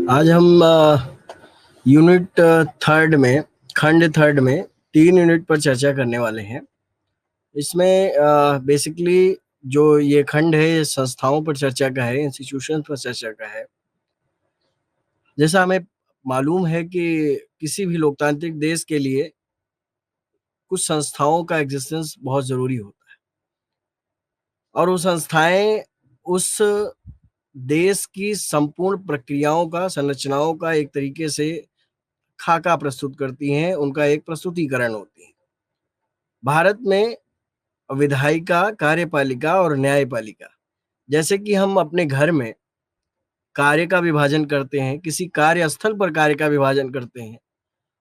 आज हम unit third में खंड थर्ड में 3 यूनिट पर चर्चा करने वाले हैं। इसमें बेसिकली जो ये खंड है ये संस्थाओं पर चर्चा का है, इंस्टीट्यूशन पर चर्चा का है। जैसा हमें मालूम है कि किसी भी लोकतांत्रिक देश के लिए कुछ संस्थाओं का एग्जिस्टेंस बहुत ज़रूरी होता है और वो संस्थाएं उस देश की संपूर्ण प्रक्रियाओं का, संरचनाओं का एक तरीके से खाका प्रस्तुत करती हैं, उनका एक प्रस्तुतिकरण होती है। भारत में विधायिका, कार्यपालिका और न्यायपालिका, जैसे कि हम अपने घर में कार्य का विभाजन करते हैं, किसी कार्यस्थल पर कार्य का विभाजन करते हैं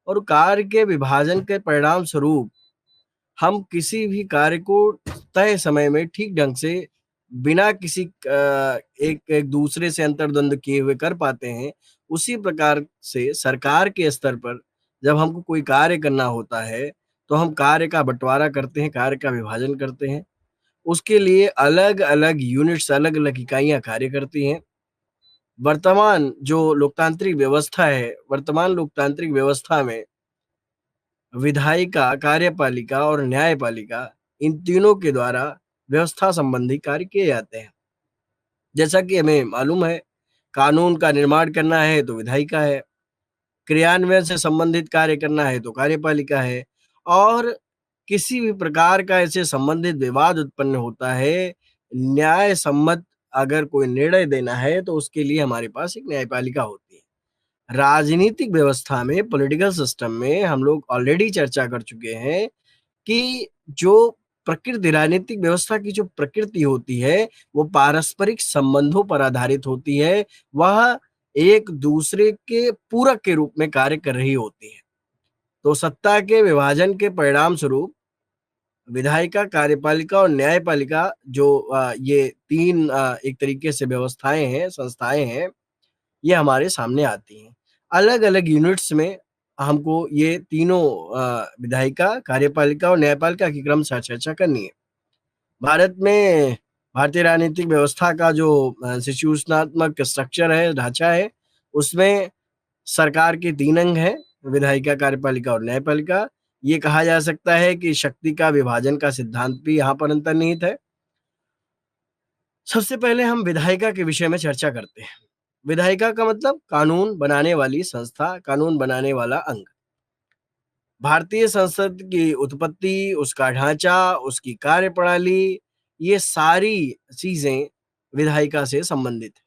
और कार्य के विभाजन के परिणाम स्वरूप हम किसी भी कार्य को तय समय में ठीक ढंग से बिना किसी एक दूसरे से अंतर्द्वंद किए हुए कर पाते हैं। उसी प्रकार से सरकार के स्तर पर जब हमको कोई कार्य करना होता है, तो हम कार्य का बँटवारा करते हैं, कार्य का विभाजन करते हैं। उसके लिए अलग-अलग यूनिट्स, अलग-अलग इकाइयाँ कार्य करती हैं। वर्तमान जो लोकतांत्रिक व्यवस्था है, वर्तमान लोकतांत्रिक व्यवस्था में विधायिका, कार्यपालिका और न्यायपालिका, इन तीनों के द्वारा व्यवस्था संबंधी कार्य किए जाते हैं। जैसा कि हमें मालूम है, कानून का निर्माण करना है तो विधायिका है, क्रियान्वयन से संबंधित कार्य करना है तो कार्यपालिका है और किसी भी प्रकार का ऐसे संबंधित विवाद उत्पन्न होता है, न्याय सम्मत अगर कोई निर्णय देना है तो उसके लिए हमारे पास एक न्यायपालिका होती है। राजनीतिक व्यवस्था में, पॉलिटिकल सिस्टम में हम लोग ऑलरेडी चर्चा कर चुके हैं कि जो प्रकृति राजनीतिक व्यवस्था की जो प्रकृति होती है, वो पारस्परिक संबंधों पर आधारित होती है। वह एक दूसरे के पूरक के रूप में कार्य कर रही होती है। तो सत्ता के विभाजन के परिणाम स्वरूप विधायिका, कार्यपालिका और न्यायपालिका जो ये 3 एक तरीके से व्यवस्थाएँ हैं, संस्थाएँ हैं, ये हमारे सामने आती हैं। अलग-अलग यूनिट्स में हमको ये तीनों विधायिका, कार्यपालिका और न्यायपालिका की क्रमशः चर्चा करनी है। भारत में भारतीय राजनीतिक व्यवस्था का जो इंस्टीट्यूशनात्मक स्ट्रक्चर है, ढाँचा है, उसमें सरकार के 3 अंग हैं, विधायिका, कार्यपालिका और न्यायपालिका। ये कहा जा सकता है कि शक्ति का विभाजन का सिद्धांत भी यहाँ पर अंतर्निहित है। सबसे पहले हम विधायिका के विषय में चर्चा करते हैं। विधायिका का मतलब कानून बनाने वाली संस्था, कानून बनाने वाला अंग। भारतीय संसद की उत्पत्ति, उसका ढाँचा, उसकी कार्यप्रणाली, ये सारी चीज़ें विधायिका से संबंधित हैं।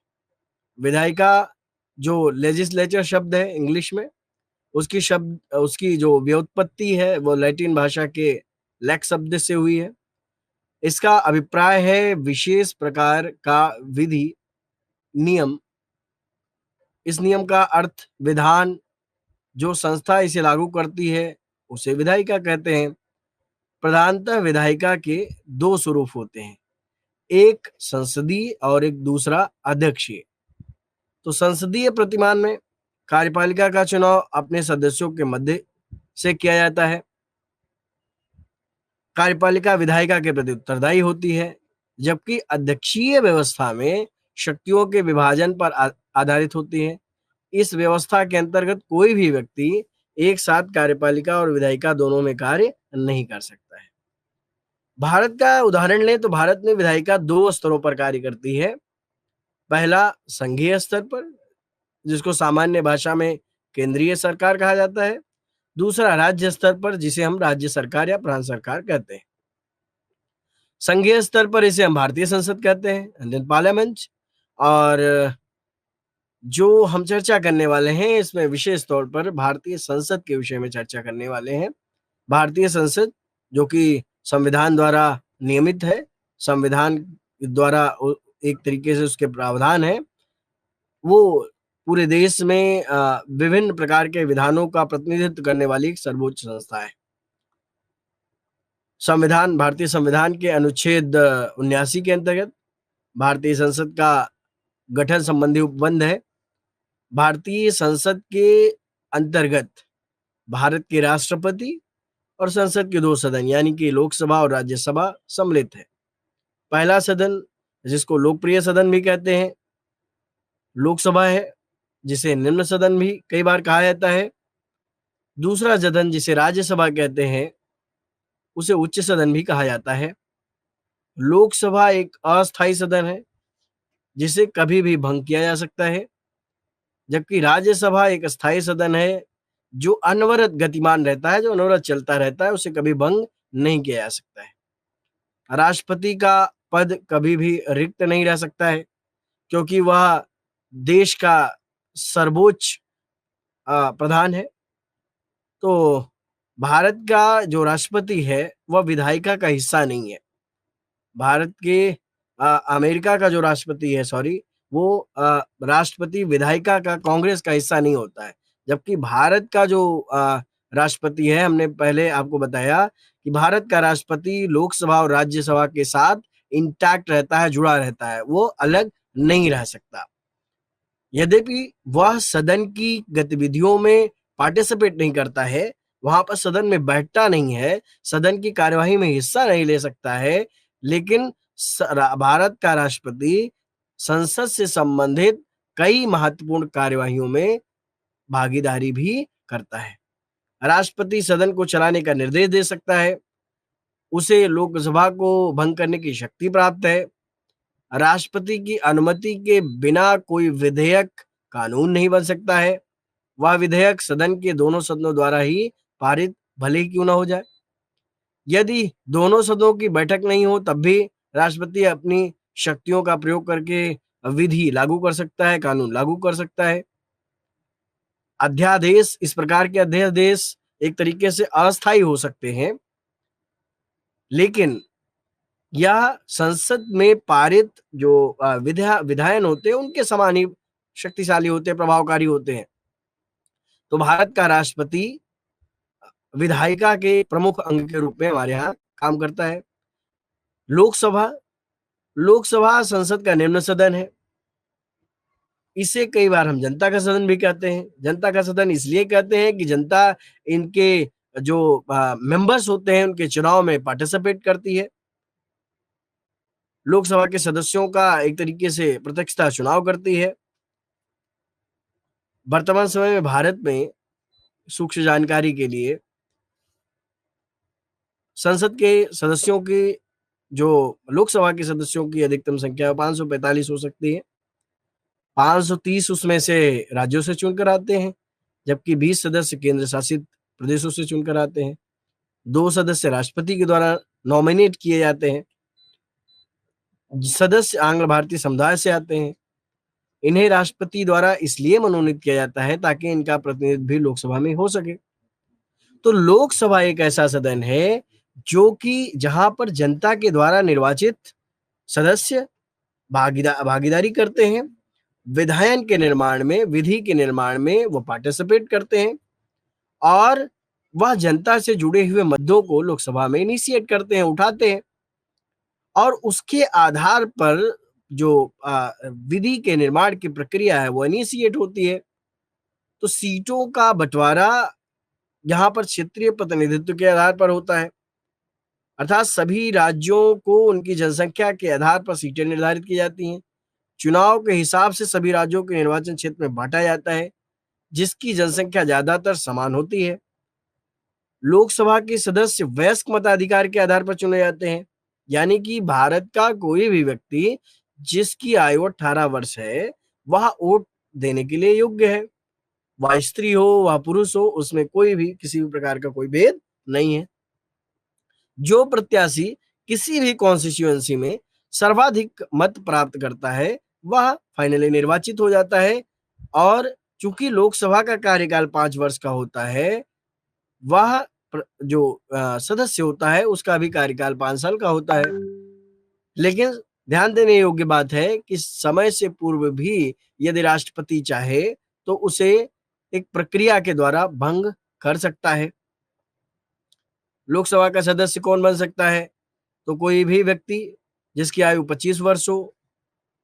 विधायिका जो लेजिस्लेचर शब्द है इंग्लिश में, उसकी जो व्युत्पत्ति है वो लैटिन भाषा के लेक्स शब्द से हुई है। इसका अभिप्राय है विशेष प्रकार का विधि, नियम। इस नियम का अर्थ विधान, जो संस्था इसे लागू करती है, उसे विधायिका कहते हैं। प्रधानतः विधायिका के 2 स्वरूप होते हैं, एक संसदीय और एक दूसरा अध्यक्षीय। तो संसदीय प्रतिमान में कार्यपालिका का चुनाव अपने सदस्यों के मध्य से किया जाता है। कार्यपालिका विधायिका के प्रति उत्तरदायी होती है, जबकि अध्यक्षीय व्यवस्था में शक्तियों के विभाजन पर आधारित होती है। इस व्यवस्था के अंतर्गत कोई भी व्यक्ति एक साथ कार्यपालिका और विधायिका दोनों में कार्य नहीं कर सकता है। भारत का उदाहरण लें तो भारत में विधायिका 2 स्तरों पर कार्य करती है। पहला संघीय स्तर पर, जिसको सामान्य भाषा में केंद्रीय सरकार कहा जाता है। दूसरा राज्य स्तर पर, जिसे हम राज्य सरकार या प्रांत सरकार कहते हैं। संघीय स्तर पर इसे हम भारतीय संसद कहते हैं, इंडियन पार्लियामेंट। और जो हम चर्चा करने वाले हैं इसमें विशेष तौर पर भारतीय संसद के विषय में चर्चा करने वाले हैं। भारतीय संसद जो कि संविधान द्वारा नियमित है, संविधान द्वारा एक तरीके से उसके प्रावधान हैं, वो पूरे देश में विभिन्न प्रकार के विधानों का प्रतिनिधित्व करने वाली एक सर्वोच्च संस्था है। संविधान, भारतीय संविधान के अनुच्छेद 79 के अंतर्गत भारतीय संसद का गठन संबंधी उपबंध है। भारतीय संसद के अंतर्गत भारत के राष्ट्रपति और संसद के 2 सदन यानी कि लोकसभा और राज्यसभा सम्मिलित है। पहला सदन, जिसको लोकप्रिय सदन भी कहते हैं, लोकसभा है जिसे निम्न सदन भी कई बार कहा जाता है। दूसरा सदन जिसे राज्यसभा कहते हैं, उसे उच्च सदन भी कहा जाता है। लोकसभा एक अस्थायी सदन है, जिसे कभी भी भंग किया जा सकता है, जबकि राज्यसभा एक स्थायी सदन है, जो अनवरत गतिमान रहता है, जो अनवरत चलता रहता है, उसे कभी भंग नहीं किया जा सकता है। राष्ट्रपति का पद कभी भी रिक्त नहीं रह सकता है, क्योंकि वह देश का सर्वोच्च प्रधान है। तो भारत का जो राष्ट्रपति है, वह विधायिका का हिस्सा नहीं है। भारत के अमेरिका का जो राष्ट्रपति है, सॉरी, वो राष्ट्रपति विधायिका का, कांग्रेस का हिस्सा नहीं होता है। जबकि भारत का जो राष्ट्रपति है, हमने पहले आपको बताया कि भारत का राष्ट्रपति लोकसभा और राज्यसभा के साथ इंटैक्ट रहता है, जुड़ा रहता है, वो अलग नहीं रह सकता। यद्यपि वह सदन की गतिविधियों में पार्टिसिपेट नहीं करता है, वहां पर सदन में बैठता नहीं है, सदन की कार्यवाही में हिस्सा नहीं ले सकता है, लेकिन भारत का राष्ट्रपति संसद से संबंधित कई महत्वपूर्ण कार्यवाहियों में भागीदारी भी करता है। राष्ट्रपति सदन को चलाने का निर्देश दे सकता है, उसे लोकसभा को भंग करने की शक्ति प्राप्त है। राष्ट्रपति की अनुमति के बिना कोई विधेयक कानून नहीं बन सकता है। वह विधेयक सदन के दोनों सदनों द्वारा ही पारित भले ही क्यों ना हो जाए। यदि दोनों सदनों की बैठक नहीं हो, तब भी राष्ट्रपति अपनी शक्तियों का प्रयोग करके विधि लागू कर सकता है, कानून लागू कर सकता है। अध्यादेश, इस प्रकार के अध्यादेश एक तरीके से अस्थायी हो सकते हैं, लेकिन यह संसद में पारित जो विधायन होते हैं, उनके समान ही शक्तिशाली होते हैं, प्रभावकारी होते हैं। तो भारत का राष्ट्रपति विधायिका के प्रमुख अंग के रूप में हमारे यहाँ काम करता है। लोकसभा लोकसभा संसद का निम्न सदन है। इसे कई बार हम जनता का सदन भी कहते हैं। जनता का सदन इसलिए कहते हैं कि जनता इनके जो मेंबर्स होते हैं, उनके चुनाव में पार्टिसिपेट करती है। लोकसभा के सदस्यों का एक तरीके से प्रत्यक्षता चुनाव करती है। वर्तमान समय में भारत में सूक्ष्म जानकारी के लिए संसद के सदस्यों की, जो लोकसभा के सदस्यों की अधिकतम संख्या 545 हो सकती है। 530 उसमें से राज्यों से चुनकर आते हैं, जबकि 20 सदस्य केंद्र शासित प्रदेशों से चुनकर आते हैं। 2 सदस्य राष्ट्रपति के द्वारा नॉमिनेट किए जाते हैं। सदस्य आंग्ल भारतीय समुदाय से आते हैं। इन्हें राष्ट्रपति द्वारा इसलिए मनोनीत किया जाता है ताकि इनका प्रतिनिधित्व भी लोकसभा में हो सके। तो लोकसभा एक ऐसा सदन है जो कि जहां पर जनता के द्वारा निर्वाचित सदस्य भागीदारी करते हैं, विधायन के निर्माण में, विधि के निर्माण में वो पार्टिसिपेट करते हैं, और वह जनता से जुड़े हुए मुद्दों को लोकसभा में इनिशिएट करते हैं, उठाते हैं, और उसके आधार पर जो विधि के निर्माण की प्रक्रिया है वो इनिशिएट होती है। तो सीटों का बंटवारा यहाँ पर क्षेत्रीय प्रतिनिधित्व के आधार पर होता है, अर्थात सभी राज्यों को उनकी जनसंख्या के आधार पर सीटें निर्धारित की जाती हैं। चुनाव के हिसाब से सभी राज्यों के निर्वाचन क्षेत्र में बांटा जाता है, जिसकी जनसंख्या ज्यादातर समान होती है। लोकसभा के सदस्य वयस्क मताधिकार के आधार पर चुने जाते हैं, यानी कि भारत का कोई भी व्यक्ति जिसकी आयु 18 वर्ष है, वह वोट देने के लिए योग्य है। वह स्त्री हो, वह पुरुष हो, उसमें कोई भी किसी भी प्रकार का कोई भेद नहीं है। जो प्रत्याशी किसी भी कॉन्स्टिट्यूएंसी में सर्वाधिक मत प्राप्त करता है, वह फाइनली निर्वाचित हो जाता है। और चूंकि लोकसभा का कार्यकाल 5 वर्ष का होता है, वह जो सदस्य होता है उसका भी कार्यकाल 5 साल का होता है। लेकिन ध्यान देने योग्य बात है कि समय से पूर्व भी यदि राष्ट्रपति चाहे तो उसे एक प्रक्रिया के द्वारा भंग कर सकता है। लोकसभा का सदस्य कौन बन सकता है? तो कोई भी व्यक्ति जिसकी आयु 25 वर्ष हो,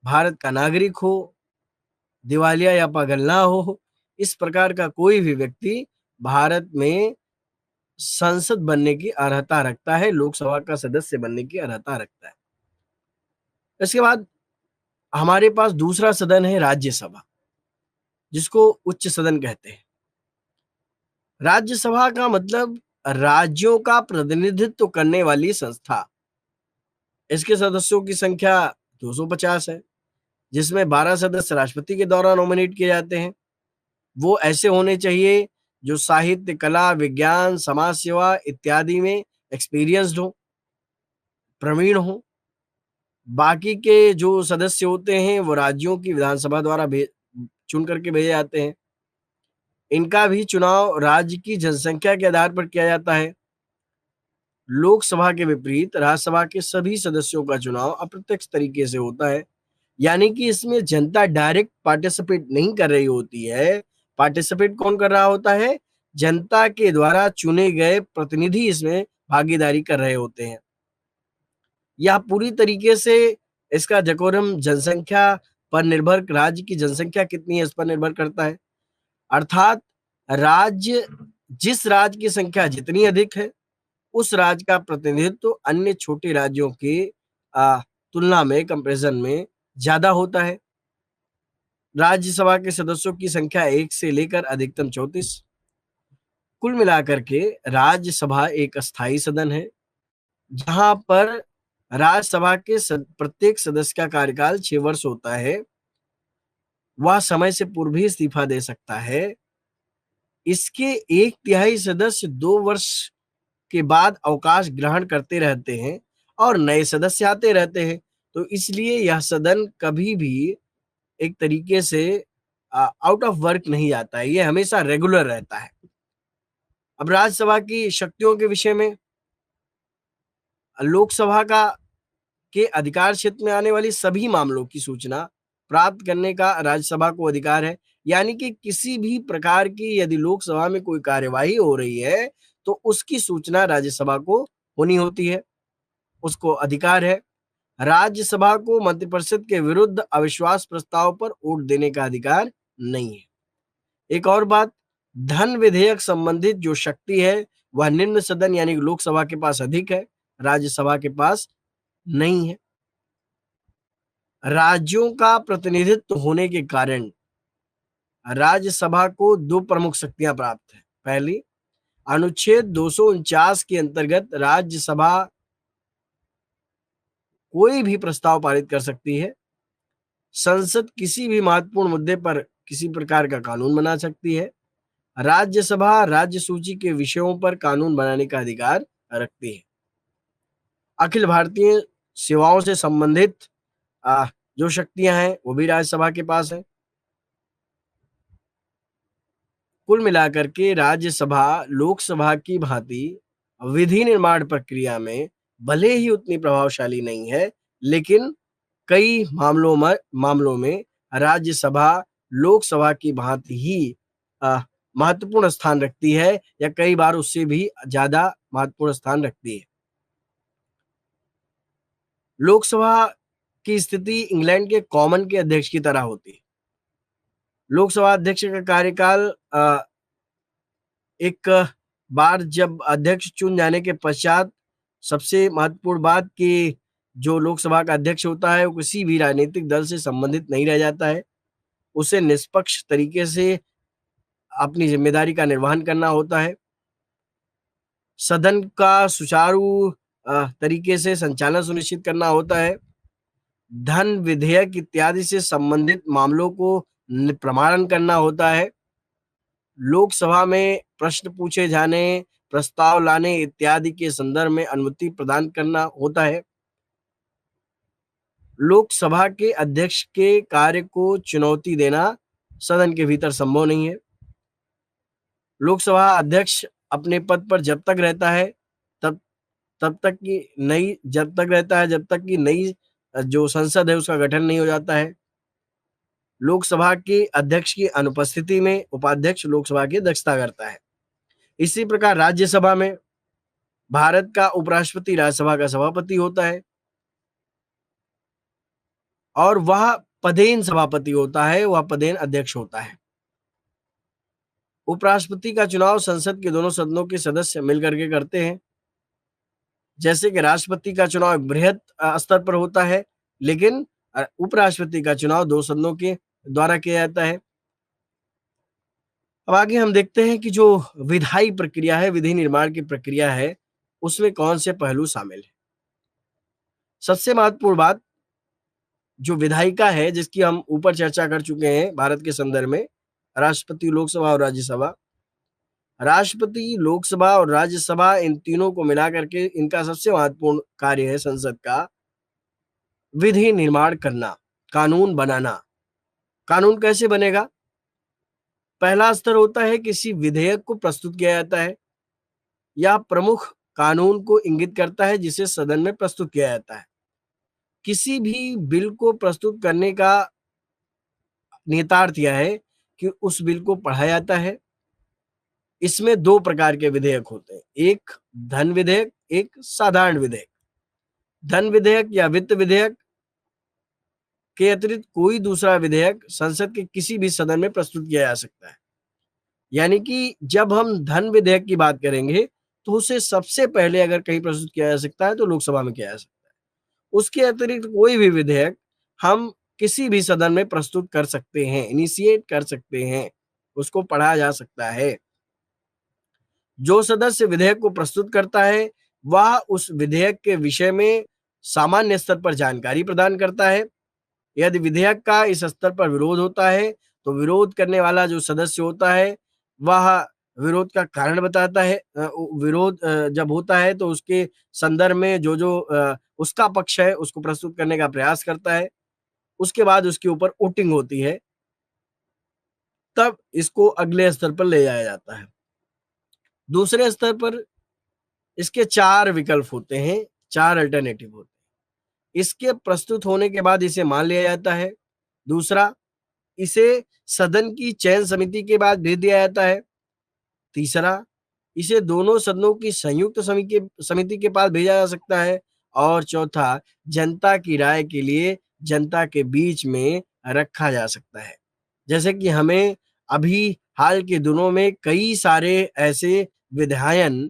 भारत का नागरिक हो, दिवालिया या पागल ना हो, इस प्रकार का कोई भी व्यक्ति भारत में संसद बनने की अर्हता रखता है, लोकसभा का सदस्य बनने की अर्हता रखता है। इसके बाद हमारे पास दूसरा सदन है राज्यसभा। जिसको उच्च सदन कहते हैं। राज्यसभा का मतलब राज्यों का प्रतिनिधित्व करने वाली संस्था। इसके सदस्यों की संख्या 250 है, जिसमें 12 सदस्य राष्ट्रपति के द्वारा नॉमिनेट किए जाते हैं। वो ऐसे होने चाहिए जो साहित्य, कला, विज्ञान, समाज सेवा इत्यादि में एक्सपीरियंस्ड हो, प्रवीण हो। बाकी के जो सदस्य होते हैं वो राज्यों की विधानसभा द्वारा चुन करके भेजे जाते हैं। इनका भी चुनाव राज्य की जनसंख्या के आधार पर किया जाता है। लोकसभा के विपरीत राज्यसभा के सभी सदस्यों का चुनाव अप्रत्यक्ष तरीके से होता है, यानी कि इसमें जनता डायरेक्ट पार्टिसिपेट नहीं कर रही होती है। पार्टिसिपेट कौन कर रहा होता है? जनता के द्वारा चुने गए प्रतिनिधि इसमें भागीदारी कर रहे होते हैं। यह पूरी तरीके से इसका डेकोरम जनसंख्या पर निर्भर, राज्य की जनसंख्या कितनी है इस पर निर्भर करता है। अर्थात जिस राज्य की संख्या जितनी अधिक है, उस राज्य का प्रतिनिधित्व अन्य छोटे राज्यों के तुलना में, कंपैरिजन में ज्यादा होता है। राज्यसभा के सदस्यों की संख्या 1 से लेकर अधिकतम 34। कुल मिलाकर के राज्यसभा एक अस्थायी सदन है, जहां पर राज्यसभा के प्रत्येक सदस्य का कार्यकाल 6 वर्ष होता है। वह समय से पूर्व भी इस्तीफा दे सकता है। इसके 1/3 सदस्य 2 वर्ष के बाद अवकाश ग्रहण करते रहते हैं और नए सदस्य आते रहते हैं। तो इसलिए यह सदन कभी भी एक तरीके से आउट ऑफ वर्क नहीं जाता है, ये हमेशा रेगुलर रहता है। अब राज्यसभा की शक्तियों के विषय में, लोकसभा का के अधिकार क्षेत्र में आने वाली सभी मामलों की सूचना प्राप्त करने का राज्यसभा को अधिकार है। यानी कि किसी भी प्रकार की यदि लोकसभा में कोई कार्यवाही हो रही है तो उसकी सूचना राज्यसभा को होनी होती है, उसको अधिकार है। राज्यसभा को मंत्रिपरिषद के विरुद्ध अविश्वास प्रस्ताव पर वोट देने का अधिकार नहीं है। एक और बात, धन विधेयक संबंधित जो शक्ति है वह निम्न सदन यानी लोकसभा के पास अधिक है, राज्यसभा के पास नहीं है। राज्यों का प्रतिनिधित्व होने के कारण राज्यसभा को 2 प्रमुख शक्तियां प्राप्त है। पहली, अनुच्छेद 249 के अंतर्गत राज्यसभा कोई भी प्रस्ताव पारित कर सकती है। संसद किसी भी महत्वपूर्ण मुद्दे पर किसी प्रकार का कानून बना सकती है। राज्यसभा राज्य सूची के विषयों पर कानून बनाने का अधिकार रखती है। अखिल भारतीय सेवाओं से संबंधित जो शक्तियां हैं वो भी राज्यसभा के पास है। कुल मिलाकर के राज्यसभा लोकसभा की भांति विधि निर्माण प्रक्रिया में भले ही उतनी प्रभावशाली नहीं है, लेकिन कई मामलों में राज्यसभा लोकसभा की भांति ही महत्वपूर्ण स्थान रखती है, या कई बार उससे भी ज्यादा महत्वपूर्ण स्थान रखती है। लोकसभा की स्थिति इंग्लैंड के कॉमन के अध्यक्ष की तरह होती है। लोकसभा अध्यक्ष का कार्यकाल एक बार जब अध्यक्ष चुन जाने के पश्चात, सबसे महत्वपूर्ण बात कि जो लोकसभा का अध्यक्ष होता है वो किसी भी राजनीतिक दल से संबंधित नहीं रह जाता है। उसे निष्पक्ष तरीके से अपनी जिम्मेदारी का निर्वहन करना होता है। सदन का सुचारू तरीके से संचालन सुनिश्चित करना होता है। धन विधेयक इत्यादि से संबंधित मामलों को प्रमाणन करना होता है। लोकसभा में प्रश्न पूछे जाने, प्रस्ताव लाने इत्यादि के संदर्भ में अनुमति प्रदान करना होता है। लोकसभा के अध्यक्ष के कार्य को चुनौती देना सदन के भीतर संभव नहीं है। लोकसभा अध्यक्ष अपने पद पर जब तक रहता है जब तक कि नई जो संसद है उसका गठन नहीं हो जाता है। लोकसभा के अध्यक्ष की अनुपस्थिति में उपाध्यक्ष लोकसभा की अध्यक्षता करता है। इसी प्रकार राज्यसभा में भारत का उपराष्ट्रपति राज्यसभा का सभापति होता है और वह पदेन सभापति होता है, वह पदेन अध्यक्ष होता है। उपराष्ट्रपति का चुनाव संसद के दोनों सदनों के सदस्य मिलकर के करते हैं। जैसे कि राष्ट्रपति का चुनाव एक बृहद स्तर पर होता है, लेकिन उपराष्ट्रपति का चुनाव 2 सदनों के द्वारा किया जाता है। अब आगे हम देखते हैं कि जो विधायी प्रक्रिया है, विधि निर्माण की प्रक्रिया है, उसमें कौन से पहलू शामिल हैं। सबसे महत्वपूर्ण बात जो विधायिका है, जिसकी हम ऊपर चर्चा कर चुके हैं भारत के संदर्भ में, राष्ट्रपति, लोकसभा और राज्यसभा। राष्ट्रपति, लोकसभा और राज्यसभा, इन तीनों को मिला करके इनका सबसे महत्वपूर्ण कार्य है संसद का विधि निर्माण करना, कानून बनाना। कानून कैसे बनेगा? पहला स्तर होता है किसी विधेयक को प्रस्तुत किया जाता है या प्रमुख कानून को इंगित करता है जिसे सदन में प्रस्तुत किया जाता है। किसी भी बिल को प्रस्तुत करने का निहितार्थ यह है कि उस बिल को पढ़ा जाता है। इसमें दो प्रकार के विधेयक होते हैं, एक धन विधेयक, एक साधारण विधेयक। धन विधेयक या वित्त विधेयक के अतिरिक्त कोई दूसरा विधेयक संसद के किसी भी सदन में प्रस्तुत किया जा सकता है। यानी कि जब हम धन विधेयक की बात करेंगे तो उसे सबसे पहले अगर कहीं प्रस्तुत किया जा सकता है तो लोकसभा में किया जा सकता है। उसके अतिरिक्त कोई भी विधेयक हम किसी भी सदन में प्रस्तुत कर सकते हैं, इनिशिएट कर सकते हैं, उसको पढ़ा जा सकता है। जो सदस्य विधेयक को प्रस्तुत करता है वह उस विधेयक के विषय में सामान्य स्तर पर जानकारी प्रदान करता है। यदि विधेयक का इस स्तर पर विरोध होता है तो विरोध करने वाला जो सदस्य होता है वह विरोध का कारण बताता है। विरोध जब होता है तो उसके संदर्भ में जो उसका पक्ष है उसको प्रस्तुत करने का प्रयास करता है। उसके बाद उसके ऊपर वोटिंग होती है, तब इसको अगले स्तर पर ले जाया जाता है। दूसरे स्तर पर इसके 4 विकल्प होते हैं, 4 अल्टरनेटिव होते हैं। इसके प्रस्तुत होने के बाद इसे मान लिया जाता है। दूसरा, इसे सदन की चयन समिति के बाद भेज दिया जाता है। तीसरा, इसे दोनों सदनों की संयुक्त समिति के पास भेजा जा सकता है। और चौथा, जनता की राय के लिए जनता के बीच में रखा जा सकता है। जैसे कि हमें अभी हाल के दिनों में कई सारे ऐसे विधायन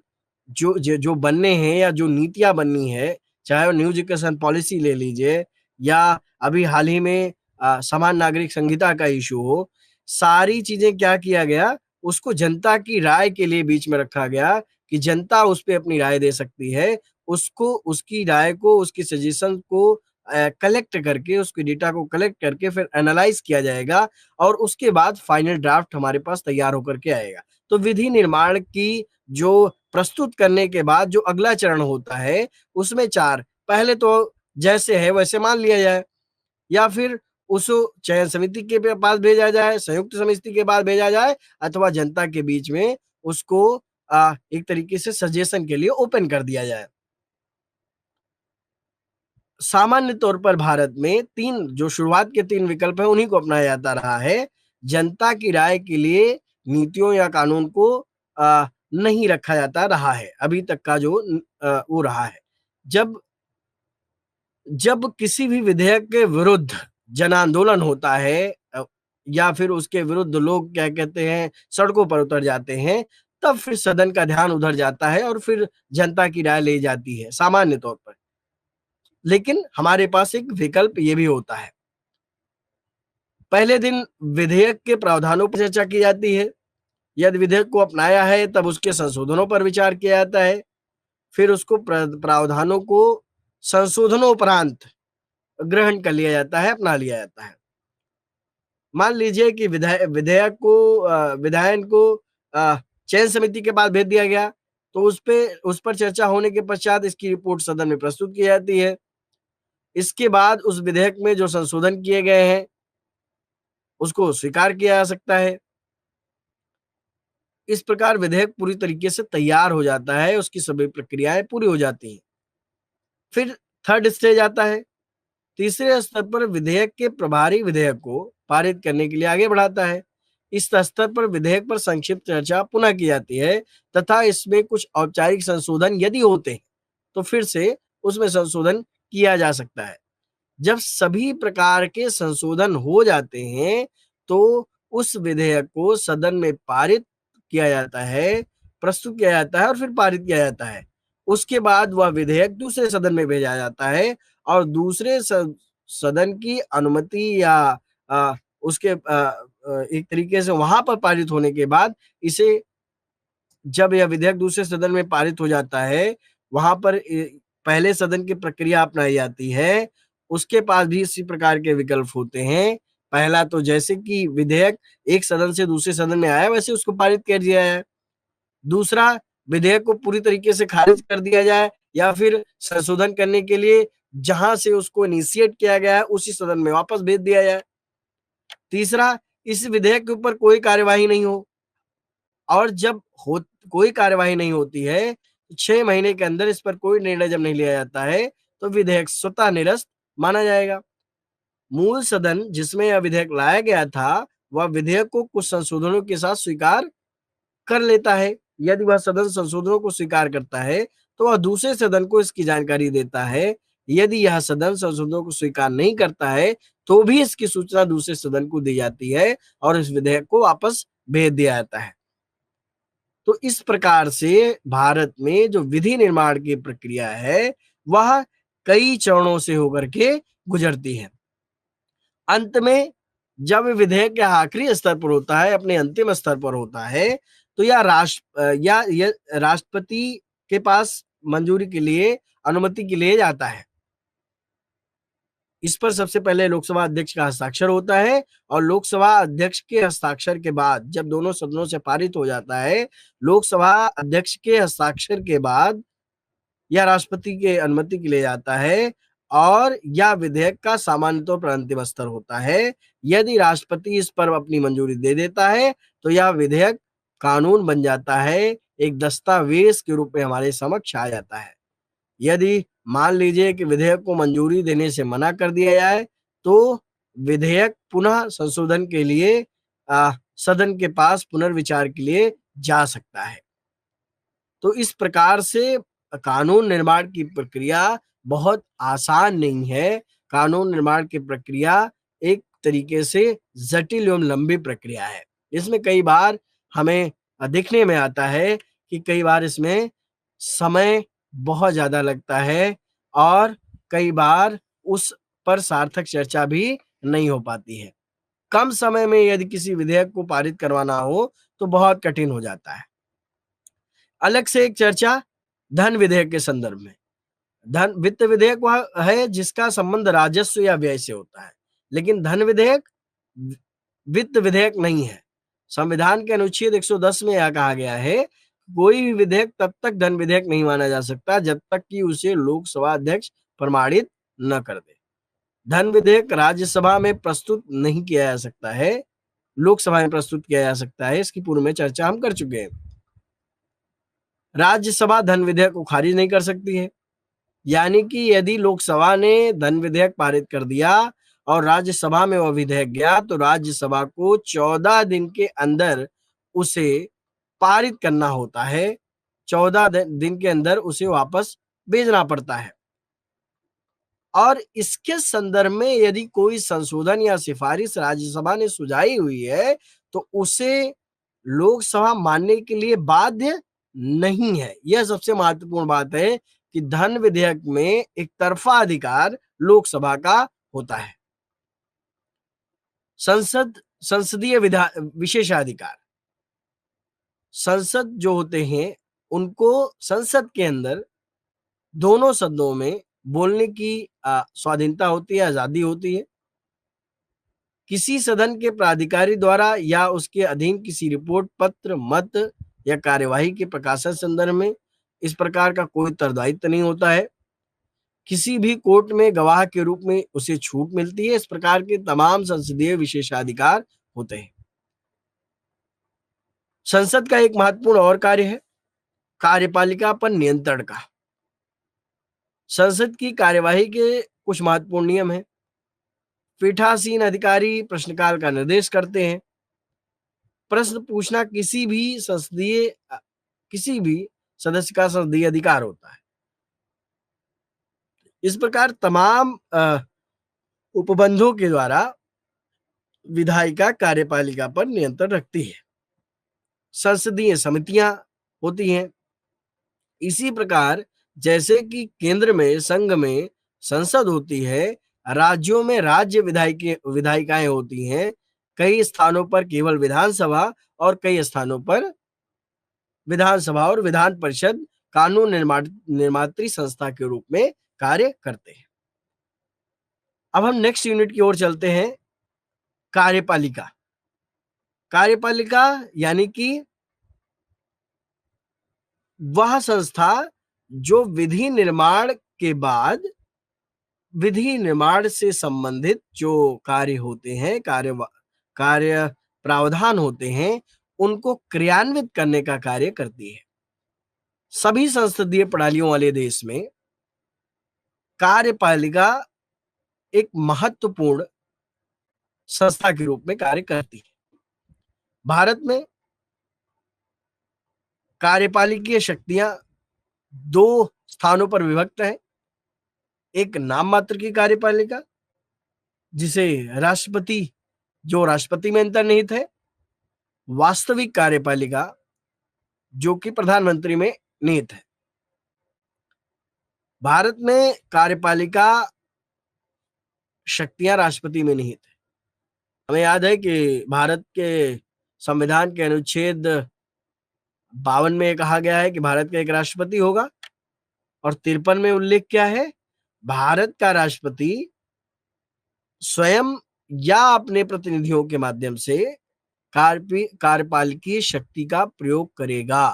जो बनने हैं या जो नीतियां बननी है, चाहे वो न्यू एजुकेशन पॉलिसी ले लीजिए या अभी हाल ही में समान नागरिक संहिता का इशू हो, सारी चीजें क्या किया गया, उसको जनता की राय के लिए बीच में रखा गया कि जनता उस पे अपनी राय दे सकती है। उसको उसकी राय को, उसकी सजेशन को कलेक्ट करके, उसके डेटा को कलेक्ट करके फिर एनालाइज किया जाएगा और उसके बाद फाइनल ड्राफ्ट हमारे पास तैयार होकर के आएगा। तो विधि निर्माण की जो प्रस्तुत करने के बाद जो अगला चरण होता है उसमें 4, पहले तो जैसे है वैसे मान लिया जाए या फिर उस चयन समिति के पास भेजा जाए, संयुक्त समिति के पास भेजा जाए अथवा जनता के बीच में उसको एक तरीके से सजेशन के लिए ओपन कर दिया जाए। सामान्य तौर पर भारत में 3 जो शुरुआत के 3 विकल्प हैं उन्हीं को अपनाया जाता रहा है। जनता की राय के लिए नीतियों या कानून को नहीं रखा जाता रहा है, अभी तक का जो वो रहा है। जब जब किसी भी विधेयक के विरुद्ध जन आंदोलन होता है या फिर उसके विरुद्ध लोग क्या कहते हैं सड़कों पर उतर जाते हैं, तब फिर सदन का ध्यान उधर जाता है और फिर जनता की राय ली जाती है सामान्य तौर पर। लेकिन हमारे पास एक विकल्प ये भी होता है। पहले दिन विधेयक के प्रावधानों पर चर्चा की जाती है। यदि विधेयक को अपनाया है तब उसके संशोधनों पर विचार किया जाता है। फिर उसको प्रावधानों को संशोधनोपरांत ग्रहण कर लिया जाता है, अपना लिया जाता है। मान लीजिए कि विधेयक को विधायन को चयन समिति के पास भेज दिया गया, तो उस पर चर्चा होने के पश्चात इसकी रिपोर्ट सदन में प्रस्तुत की जाती है। इसके बाद उस विधेयक में जो संशोधन किए गए हैं उसको स्वीकार किया जा सकता है। इस प्रकार विधेयक पूरी तरीके से तैयार हो जाता है, उसकी सभी प्रक्रियाएं पूरी हो जाती हैं। फिर थर्ड स्टेज आता है। तीसरे स्तर पर विधेयक के प्रभारी विधेयक को पारित करने के लिए आगे बढ़ाता है। इस स्तर पर विधेयक पर संक्षिप्त चर्चा पुनः की जाती है तथा इसमें कुछ औपचारिक संशोधन यदि होते हैं तो फिर से उसमें संशोधन किया जा सकता है। जब सभी प्रकार के संशोधन हो जाते हैं तो उस विधेयक को सदन में पारित किया जाता है, प्रस्तुत किया जाता है और फिर पारित किया जाता है। उसके बाद वह विधेयक दूसरे सदन में भेजा जाता है और दूसरे सदन की अनुमति या उसके एक तरीके से वहां पर पारित होने के बाद इसे, जब यह विधेयक दूसरे सदन में पारित हो जाता है, वहां पर पहले सदन की प्रक्रिया अपनाई जाती है। उसके पास भी इसी प्रकार के विकल्प होते हैं। पहला तो जैसे कि विधेयक एक सदन से दूसरे सदन में आया वैसे उसको पारित कर दिया जाए। दूसरा, विधेयक को पूरी तरीके से खारिज कर दिया जाए या फिर संशोधन करने के लिए जहां से उसको इनिशिएट किया गया है उसी सदन में वापस भेज दिया जाए। तीसरा, इस विधेयक के ऊपर कोई कार्यवाही नहीं हो, और जब हो कोई कार्यवाही नहीं होती है, 6 महीने के अंदर इस पर कोई निर्णय जब नहीं लिया जाता है, तो विधेयक स्वतः निरस्त माना जाएगा। मूल सदन जिसमें यह विधेयक लाया गया था, वह विधेयक को कुछ संशोधनों के साथ स्वीकार कर लेता है। यदि वह सदन संशोधनों को स्वीकार करता है, तो वह दूसरे सदन को इसकी जानकारी देता है। यदि यह सदन संशोधनों को स्वीकार नहीं करता है, तो भी इसकी सूचना दूसरे सदन को दी जाती है और इस विधेयक को वापस भेज दिया जाता है। तो इस प्रकार से भारत में जो विधि निर्माण की प्रक्रिया है, वह कई चरणों से होकर के गुजरती है। अंत में जब विधेयक के आखिरी स्तर पर होता है, अपने अंतिम स्तर पर होता है, तो यह राष्ट्रपति के पास मंजूरी के लिए, अनुमति के लिए जाता है। इस पर सबसे पहले लोकसभा अध्यक्ष का हस्ताक्षर होता है, और लोकसभा अध्यक्ष के हस्ताक्षर के बाद जब दोनों सदनों से पारित हो जाता है, लोकसभा अध्यक्ष के हस्ताक्षर के बाद यह राष्ट्रपति के अनुमति के लिए जाता है, और यह विधेयक का सामान्य तौर पर अंतिम स्तर होता है। यदि राष्ट्रपति इस पर अपनी मंजूरी दे देता है, तो यह विधेयक कानून बन जाता है, एक दस्तावेज के रूप में हमारे समक्ष आ जाता है। यदि मान लीजिए कि विधेयक को मंजूरी देने से मना कर दिया जाए, तो विधेयक पुनः संशोधन के लिए सदन के पास पुनर्विचार के लिए जा सकता है। तो इस प्रकार से कानून निर्माण की प्रक्रिया बहुत आसान नहीं है। कानून निर्माण की प्रक्रिया एक तरीके से जटिल एवं लंबी प्रक्रिया है। इसमें कई बार हमें देखने में आता है कि कई बार इसमें समय बहुत ज़्यादा लगता है, और कई बार उस पर सार्थक चर्चा भी नहीं हो पाती है। कम समय में यदि किसी विधेयक को पारित करवाना हो, तो बहुत कठिन हो जाता है। अलग से एक चर्चा धन विधेयक के संदर्भ में। वित्त विधेयक वह है जिसका संबंध राजस्व या व्यय से होता है, लेकिन धन विधेयक वित्त विधेयक नहीं है। संविधान के अनुच्छेद 110 में यह कहा गया है, कोई भी विधेयक तब तक धन विधेयक नहीं माना जा सकता जब तक कि उसे लोकसभा अध्यक्ष प्रमाणित न कर दे। धन विधेयक राज्यसभा में प्रस्तुत नहीं किया जा सकता है, लोकसभा में प्रस्तुत किया जा सकता है। इसकी पूर्व में चर्चा हम कर चुके हैं। राज्यसभा धन विधेयक को खारिज नहीं कर सकती है, यानी कि यदि लोकसभा ने धन विधेयक पारित कर दिया और राज्यसभा में वह विधेयक गया, तो राज्यसभा को 14 दिन के अंदर उसे पारित करना होता है। 14 दिन के अंदर उसे वापस भेजना पड़ता है, और इसके संदर्भ में यदि कोई संशोधन या सिफारिश राज्यसभा ने सुझाई हुई है, तो उसे लोकसभा मानने के लिए बाध्य नहीं है। यह सबसे महत्वपूर्ण बात है कि धन विधेयक में एक तरफा अधिकार लोकसभा का होता है। संसदीय विशेषाधिकार, संसद जो होते हैं उनको संसद के अंदर दोनों सदनों में बोलने की स्वाधीनता होती है, आजादी होती है। किसी सदन के प्राधिकारी द्वारा या उसके अधीन किसी रिपोर्ट, पत्र, मत या कार्यवाही के प्रकाशन संदर्भ में इस प्रकार का कोई उत्तरदायित्व नहीं होता है। किसी भी कोर्ट में गवाह के रूप में उसे छूट मिलती है। इस प्रकार के तमाम संसदीय विशेषाधिकार होते हैं। संसद का एक महत्वपूर्ण और कार्य है कार्यपालिका पर नियंत्रण का। संसद की कार्यवाही के कुछ महत्वपूर्ण नियम हैं। पीठासीन अधिकारी प्रश्नकाल का निर्देश करते हैं। प्रश्न पूछना किसी भी सदस्य का संसदीय अधिकार होता है। इस प्रकार तमाम उपबंधों के द्वारा विधायिका कार्यपालिका पर नियंत्रण रखती है। संसदीय समितियां होती हैं। इसी प्रकार जैसे कि केंद्र में, संघ में संसद होती है, राज्यों में राज्य विधायिकाएं होती हैं, कई स्थानों पर केवल विधानसभा और कई स्थानों पर विधानसभा और विधान परिषद कानून निर्मात्री संस्था के रूप में कार्य करते हैं। अब हम नेक्स्ट यूनिट की ओर चलते हैं, कार्यपालिका। कार्यपालिका यानी कि वह संस्था जो विधि निर्माण के बाद विधि निर्माण से संबंधित जो कार्य होते हैं, कार्य प्रावधान होते हैं, उनको क्रियान्वित करने का कार्य करती है। सभी संसदीय प्रणालियों वाले देश में कार्यपालिका एक महत्वपूर्ण संस्था के रूप में कार्य करती है। भारत में कार्यपालिकीय शक्तियां दो स्थानों पर विभक्त हैं। एक नाम मात्र की कार्यपालिका, जिसे राष्ट्रपति जो राष्ट्रपति में अंतर्निहित है। वास्तविक कार्यपालिका जो कि प्रधानमंत्री में निहित है। भारत में कार्यपालिका शक्तियां राष्ट्रपति में निहित है। हमें याद है कि भारत के संविधान के अनुच्छेद 52 में कहा गया है कि भारत का एक राष्ट्रपति होगा, और 53 में उल्लेख क्या है, भारत का राष्ट्रपति स्वयं या अपने प्रतिनिधियों के माध्यम से कार्यपालिकीय शक्ति का प्रयोग करेगा,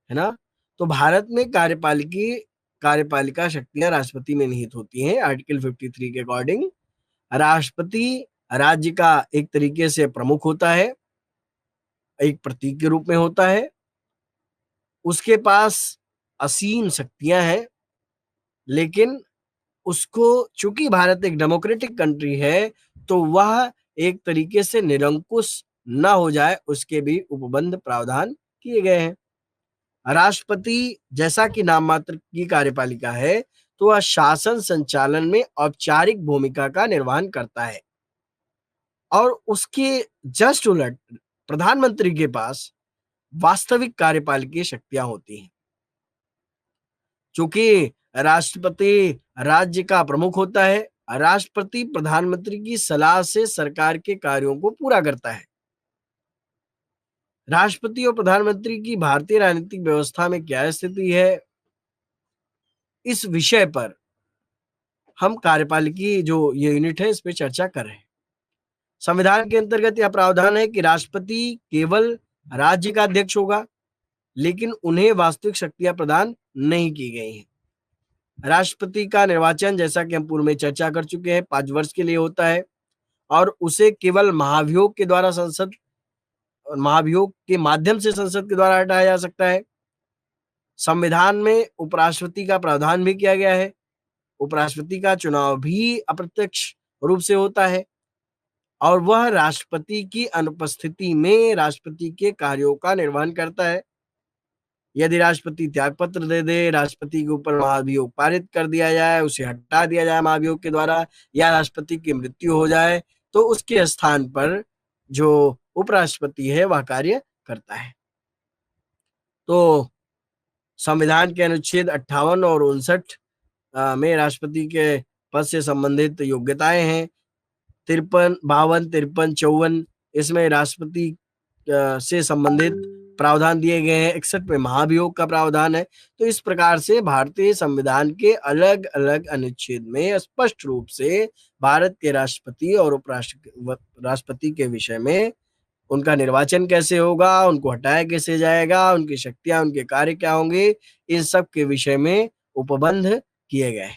है ना। तो भारत में कार्यपालिका शक्तियां राष्ट्रपति में निहित होती हैं। आर्टिकल 53 के अकॉर्डिंग राष्ट्रपति राज्य का एक तरीके से प्रमुख होता है, एक प्रतीक के रूप में होता है। उसके पास असीम शक्तियां हैं, लेकिन उसको, चूंकि भारत एक डेमोक्रेटिक कंट्री है, तो वह एक तरीके से निरंकुश न हो जाए, उसके भी उपबंध प्रावधान किए गए हैं। राष्ट्रपति जैसा कि नाम मात्र की कार्यपालिका है, तो वह शासन संचालन में औपचारिक भूमिका का निर्वहन करता है, और उसके जस्ट उलट प्रधानमंत्री के पास वास्तविक कार्यपालिकीय शक्तियां होती हैं। चूंकि राष्ट्रपति राज्य का प्रमुख होता है, राष्ट्रपति प्रधानमंत्री की सलाह से सरकार के कार्यों को पूरा करता है। राष्ट्रपति और प्रधानमंत्री की भारतीय राजनीतिक व्यवस्था में क्या स्थिति है, इस विषय पर हम कार्यपालिकी जो ये यूनिट है इस पर चर्चा कर रहे हैं। संविधान के अंतर्गत यह प्रावधान है कि राष्ट्रपति केवल राज्य का अध्यक्ष होगा, लेकिन उन्हें वास्तविक शक्तियां प्रदान नहीं की गई हैं। राष्ट्रपति का निर्वाचन, जैसा कि हम पूर्व में चर्चा कर चुके हैं, 5 वर्ष के लिए होता है, और उसे केवल महाभियोग के माध्यम से संसद के द्वारा हटाया जा सकता है। संविधान में उपराष्ट्रपति का प्रावधान भी किया गया है। उपराष्ट्रपति का चुनाव भी अप्रत्यक्ष रूप से होता है, और वह राष्ट्रपति की अनुपस्थिति में राष्ट्रपति के कार्यों का निर्वहन करता है। यदि राष्ट्रपति त्याग पत्र दे दे, राष्ट्रपति के ऊपर महाभियोग पारित कर दिया जाए, उसे हटा दिया जाए महाभियोग के द्वारा, या राष्ट्रपति की मृत्यु हो जाए, तो उसके स्थान पर जो उपराष्ट्रपति है वह कार्य करता है। तो संविधान के अनुच्छेद 58 और 59 में राष्ट्रपति के पद से संबंधित योग्यताएं हैं। 53, 52, 53, 54 इसमें राष्ट्रपति से संबंधित प्रावधान दिए गए हैं। 61 में महाभियोग का प्रावधान है। तो इस प्रकार से भारतीय संविधान के अलग अलग अनुच्छेद में स्पष्ट रूप से भारत के राष्ट्रपति और उपराष्ट्रपति के विषय में, उनका निर्वाचन कैसे होगा, उनको हटाया कैसे जाएगा, उनकी शक्तियां, उनके कार्य क्या होंगे, इन सब के विषय में उपबंध किए गए।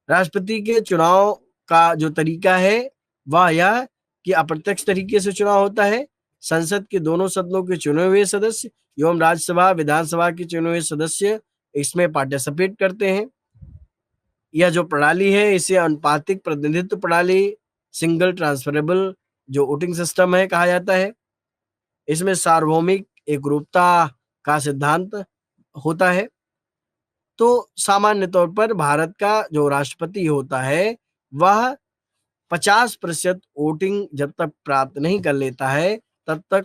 राष्ट्रपति के चुनाव का जो तरीका है वह यह कि अप्रत्यक्ष तरीके से चुनाव होता है। संसद के दोनों सदनों के चुने हुए सदस्य एवं राज्यसभा विधानसभा के चुने हुए सदस्य इसमें पार्टिसिपेट करते हैं। यह जो प्रणाली है इसे अनुपातिक प्रतिनिधित्व प्रणाली, सिंगल ट्रांसफरेबल जो वोटिंग सिस्टम है कहा जाता है। इसमें सार्वभौमिक एकरूपता का सिद्धांत होता है। तो सामान्य तौर पर भारत का जो राष्ट्रपति होता है वह 50% वोटिंग जब तक प्राप्त नहीं कर लेता है, तब तक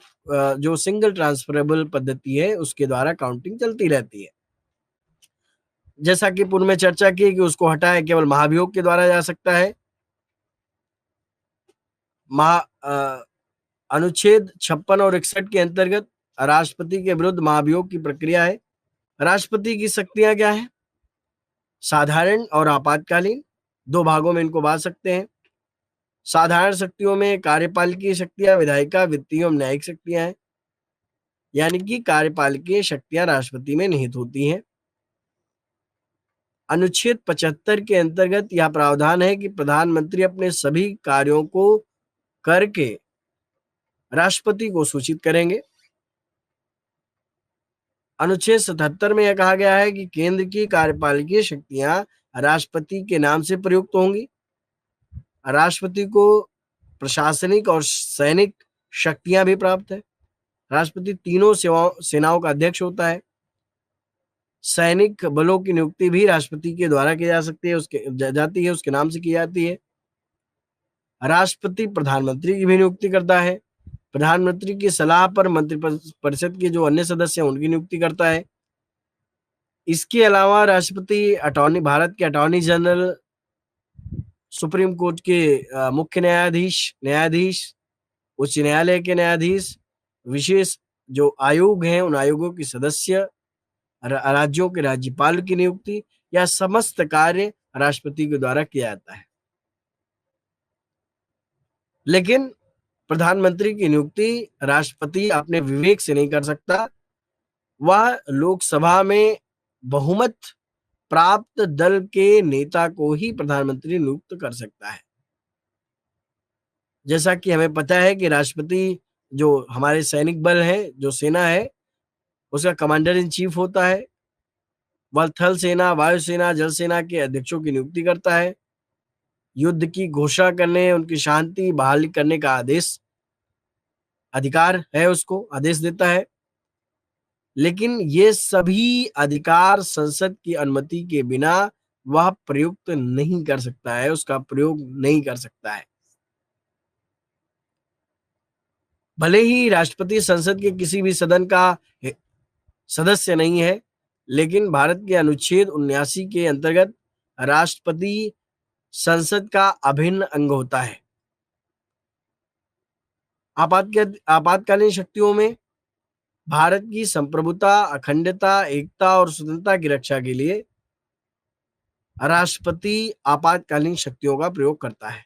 जो सिंगल ट्रांसफरेबल पद्धति है उसके द्वारा काउंटिंग चलती रहती है। जैसा कि पूर्व में चर्चा की कि उसको हटाया केवल महाभियोग के द्वारा जा सकता है। अनुच्छेद 56 और 61 के अंतर्गत राष्ट्रपति के विरुद्ध महाभियोग की प्रक्रिया है। राष्ट्रपति की शक्तियां क्या है? साधारण और आपातकालीन, दो भागों में इनको बांट सकते हैं। साधारण शक्तियों में कार्यपालिकीय शक्तियां, विधायिका, वित्तीय एवं न्यायिक शक्तियां हैं। यानी कि कार्यपालिकीय शक्तियां राष्ट्रपति में निहित होती हैं। अनुच्छेद 75 के अंतर्गत यह प्रावधान है कि प्रधानमंत्री अपने सभी कार्यों को करके राष्ट्रपति को सूचित करेंगे। अनुच्छेद 77 में यह कहा गया है कि केंद्र की कार्यपालिकीय शक्तियां राष्ट्रपति के नाम से प्रयुक्त होंगी। राष्ट्रपति को प्रशासनिक और सैनिक शक्तियां भी प्राप्त है। राष्ट्रपति तीनों सेनाओं का अध्यक्ष होता है। सैनिक बलों की नियुक्ति भी राष्ट्रपति के द्वारा की जा सकती है, उसके नाम से की जाती है। राष्ट्रपति प्रधानमंत्री की भी नियुक्ति करता है। प्रधानमंत्री की सलाह पर मंत्रिपरिषद के जो अन्य सदस्य हैं उनकी नियुक्ति करता है। इसके अलावा राष्ट्रपति भारत के अटॉर्नी जनरल, सुप्रीम कोर्ट के मुख्य न्यायाधीश, उच्च न्यायालय के न्यायाधीश, विशेष जो आयोग हैं उन आयोगों के सदस्य, राज्यों के राज्यपाल की नियुक्ति, या समस्त कार्य राष्ट्रपति के द्वारा किया जाता है। लेकिन प्रधानमंत्री की नियुक्ति राष्ट्रपति अपने विवेक से नहीं कर सकता। वह लोकसभा में बहुमत प्राप्त दल के नेता को ही प्रधानमंत्री नियुक्त कर सकता है। जैसा कि हमें पता है कि राष्ट्रपति जो हमारे सैनिक बल है, जो सेना है, उसका कमांडर इन चीफ होता है। वह थल सेना, वायुसेना, जल सेना के अध्यक्षों की नियुक्ति करता है। युद्ध की घोषणा करने, उनकी शांति बहाल करने का अधिकार है, उसको आदेश देता है। लेकिन ये सभी अधिकार संसद की अनुमति के बिना वह प्रयुक्त नहीं कर सकता है, उसका प्रयोग नहीं कर सकता है। भले ही राष्ट्रपति संसद के किसी भी सदन का सदस्य नहीं है, लेकिन भारत के अनुच्छेद 79 के अंतर्गत राष्ट्रपति संसद का अभिन्न अंग होता है। आपातकालीन शक्तियों में भारत की संप्रभुता, अखंडता, एकता और स्वतंत्रता की रक्षा के लिए राष्ट्रपति आपातकालीन शक्तियों का प्रयोग करता है।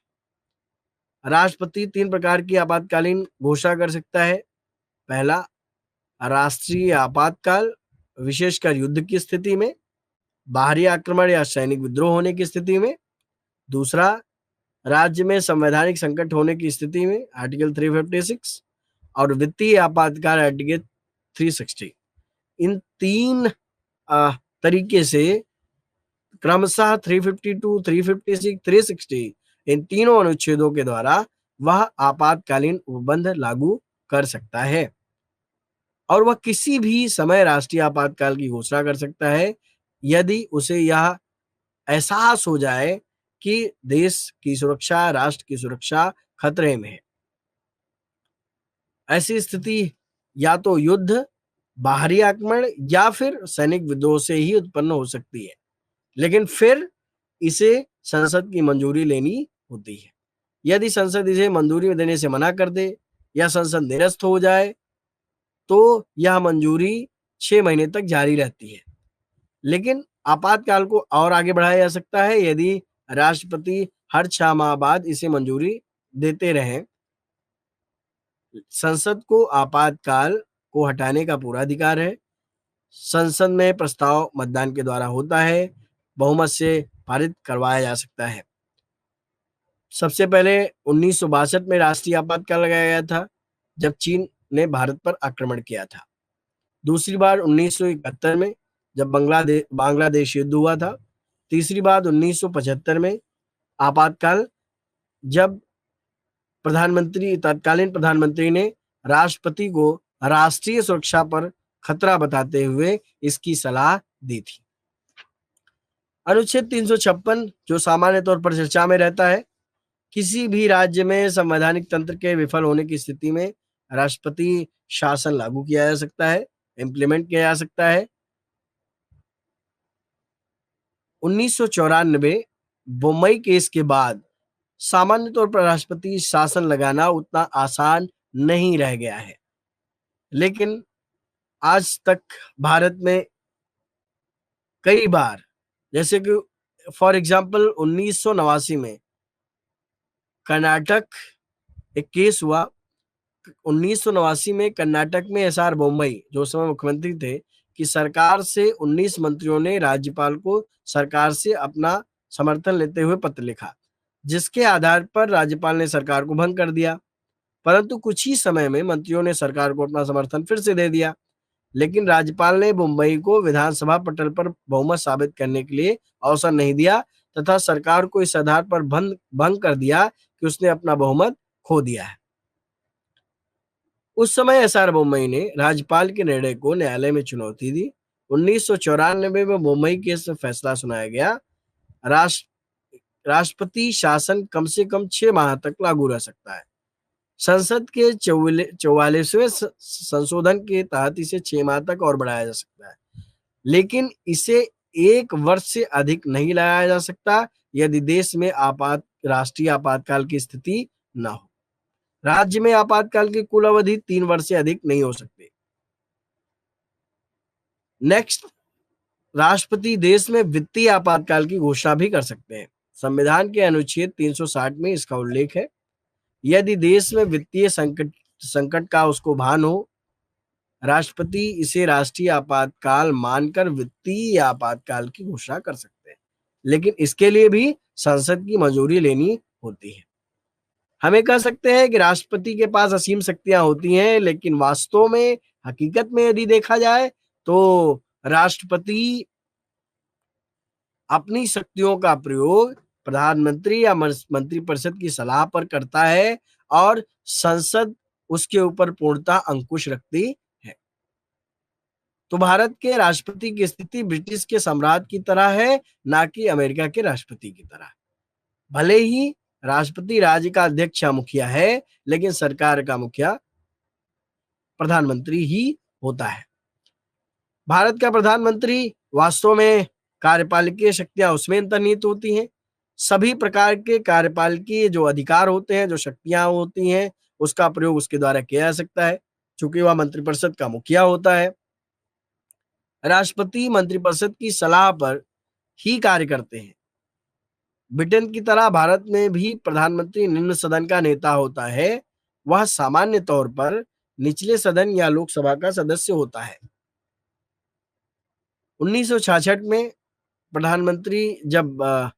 राष्ट्रपति 3 प्रकार की आपातकालीन घोषणा कर सकता है। पहला, राष्ट्रीय आपातकाल, विशेषकर युद्ध की स्थिति में, बाहरी आक्रमण या सैनिक विद्रोह होने की स्थिति में। दूसरा, राज्य में संवैधानिक संकट होने की स्थिति में, आर्टिकल 356, और वित्तीय आपातकाल, आर्टिकल 360। इन 3 तरीके से क्रमशः 352, 356, 360, इन तीनों अनुच्छेदों के द्वारा वह आपातकालीन उपबंध लागू कर सकता है और वह किसी भी समय राष्ट्रीय आपातकाल की घोषणा कर सकता है यदि उसे यह एहसास हो जाए कि देश की सुरक्षा, राष्ट्र की सुरक्षा खतरे में है। ऐसी स्थिति या तो युद्ध, बाहरी आक्रमण या फिर सैनिक विद्रोह से ही उत्पन्न हो सकती है, लेकिन फिर इसे संसद की मंजूरी लेनी होती है। यदि संसद इसे मंजूरी देने से मना कर दे या संसद निरस्त हो जाए तो यह मंजूरी 6 महीने तक जारी रहती है। लेकिन आपातकाल को और आगे बढ़ाया जा सकता है यदि राष्ट्रपति हर 6 माह बाद इसे मंजूरी देते रहें। संसद को आपातकाल को हटाने का पूरा अधिकार है। संसद में प्रस्ताव मतदान के द्वारा होता है, बहुमत से पारित करवाया जा सकता है। सबसे पहले 1962 में राष्ट्रीय आपातकाल लगाया गया था जब चीन ने भारत पर आक्रमण किया था। दूसरी बार 1971 में जब बांग्लादेश युद्ध हुआ था। तीसरी बार 1975 में आपातकाल जब तत्कालीन प्रधानमंत्री ने राष्ट्रपति को राष्ट्रीय सुरक्षा पर खतरा बताते हुए इसकी सलाह दी थी। अनुच्छेद 356 जो सामान्य तौर पर चर्चा में रहता है, किसी भी राज्य में संवैधानिक तंत्र के विफल होने की स्थिति में राष्ट्रपति शासन लागू किया जा सकता है, इम्प्लीमेंट किया जा सकता है। 1994 बम्बई केस के बाद सामान्य तौर पर राष्ट्रपति शासन लगाना उतना आसान नहीं रह गया है, लेकिन आज तक भारत में कई बार, जैसे कि फॉर एग्जाम्पल 1989 में कर्नाटक एक केस हुआ। 1989 में कर्नाटक में एसआर बोम्मई जो उस समय मुख्यमंत्री थे कि सरकार से 19 मंत्रियों ने राज्यपाल को सरकार से अपना समर्थन लेते हुए पत्र लिखा, जिसके आधार पर राज्यपाल ने सरकार को भंग कर दिया। परंतु कुछ ही समय में मंत्रियों ने सरकार को अपना समर्थन फिर से दे दिया, लेकिन राज्यपाल ने मुंबई को विधानसभा पटल पर बहुमत साबित करने के लिए अवसर नहीं दिया तथा सरकार को इस आधार पर भंग कर दिया कि उसने अपना बहुमत खो दिया है। उस समय एसआर बोम्मई ने राज्यपाल के निर्णय को न्यायालय में चुनौती दी। 1994 में मुंबई केस में फैसला सुनाया गया। राष्ट्रपति शासन कम से कम 6 माह तक लागू रह सकता है। संसद के 44वें संशोधन के तहत इसे 6 माह तक और बढ़ाया जा सकता है, लेकिन इसे 1 वर्ष से अधिक नहीं लगाया जा सकता यदि देश में राष्ट्रीय आपातकाल की स्थिति न हो। राज्य में आपातकाल की कुल अवधि 3 वर्ष से अधिक नहीं हो सकती। नेक्स्ट, राष्ट्रपति देश में वित्तीय आपातकाल की घोषणा भी कर सकते हैं। संविधान के अनुच्छेद 360 में इसका उल्लेख है। यदि देश में वित्तीय संकट का उसको भान हो, राष्ट्रपति इसे राष्ट्रीय आपातकाल मानकर वित्तीय आपातकाल की घोषणा कर सकते हैं, लेकिन इसके लिए भी संसद की मंजूरी लेनी होती है। हमें कह सकते हैं कि राष्ट्रपति के पास असीम शक्तियां होती हैं, लेकिन वास्तव में हकीकत में यदि देखा जाए तो राष्ट्रपति अपनी शक्तियों का प्रयोग प्रधानमंत्री या मंत्रिपरिषद की सलाह पर करता है और संसद उसके ऊपर पूर्णतः अंकुश रखती है। तो भारत के राष्ट्रपति की स्थिति ब्रिटिश के सम्राट की तरह है, ना कि अमेरिका के राष्ट्रपति की तरह। भले ही राष्ट्रपति राज्य का अध्यक्ष या मुखिया है, लेकिन सरकार का मुखिया प्रधानमंत्री ही होता है। भारत का प्रधानमंत्री वास्तव में कार्यपालिकीय शक्तियां उसमें अंतर्निहित होती हैं। सभी प्रकार के कार्यपालिकीय जो अधिकार होते हैं, जो शक्तियां होती हैं, उसका प्रयोग उसके द्वारा किया जा सकता है, चूंकि वह मंत्रिपरिषद का मुखिया होता है। राष्ट्रपति मंत्रिपरिषद की सलाह पर ही कार्य करते हैं। ब्रिटेन की तरह भारत में भी प्रधानमंत्री निम्न सदन का नेता होता है। वह सामान्य तौर पर निचले सदन या लोकसभा का सदस्य होता है। 1966 में प्रधानमंत्री जब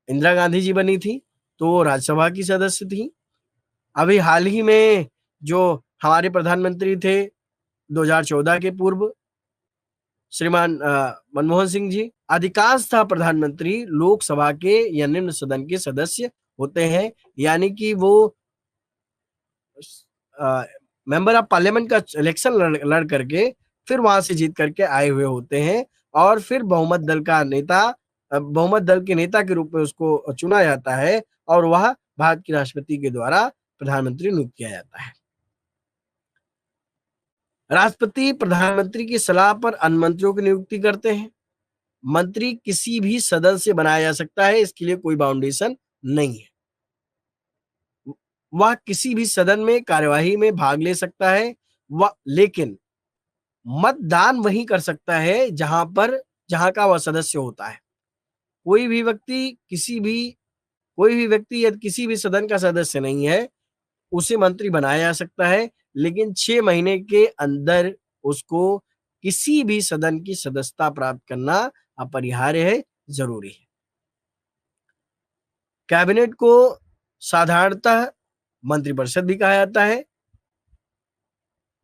इंदिरा गांधी जी बनी थी तो वो राज्यसभा की सदस्य थी। अभी हाल ही में जो हमारे प्रधानमंत्री थे 2014 के पूर्व, श्रीमान मनमोहन सिंह जी, अधिकांशतः प्रधानमंत्री लोकसभा के या निम्न सदन के सदस्य होते हैं, यानी कि वो मेंबर ऑफ पार्लियामेंट का इलेक्शन लड़ करके फिर वहां से जीत करके आए हुए होते हैं और फिर बहुमत दल के नेता के रूप में उसको चुना जाता है और वह भारत के राष्ट्रपति के द्वारा प्रधानमंत्री नियुक्त किया जाता है। राष्ट्रपति प्रधानमंत्री की सलाह पर अन्य मंत्रियों की नियुक्ति करते हैं। मंत्री किसी भी सदन से बनाया जा सकता है, इसके लिए कोई बाउंडेशन नहीं है। वह किसी भी सदन में कार्यवाही में भाग ले सकता है, लेकिन मतदान वही कर सकता है जहां का वह सदस्य होता है। कोई भी व्यक्ति यदि किसी भी सदन का सदस्य नहीं है, उसे मंत्री बनाया जा सकता है, लेकिन 6 महीने के अंदर उसको किसी भी सदन की सदस्यता प्राप्त करना अपरिहार्य है, जरूरी है। कैबिनेट को साधारणतः मंत्रिपरिषद भी कहा जाता है,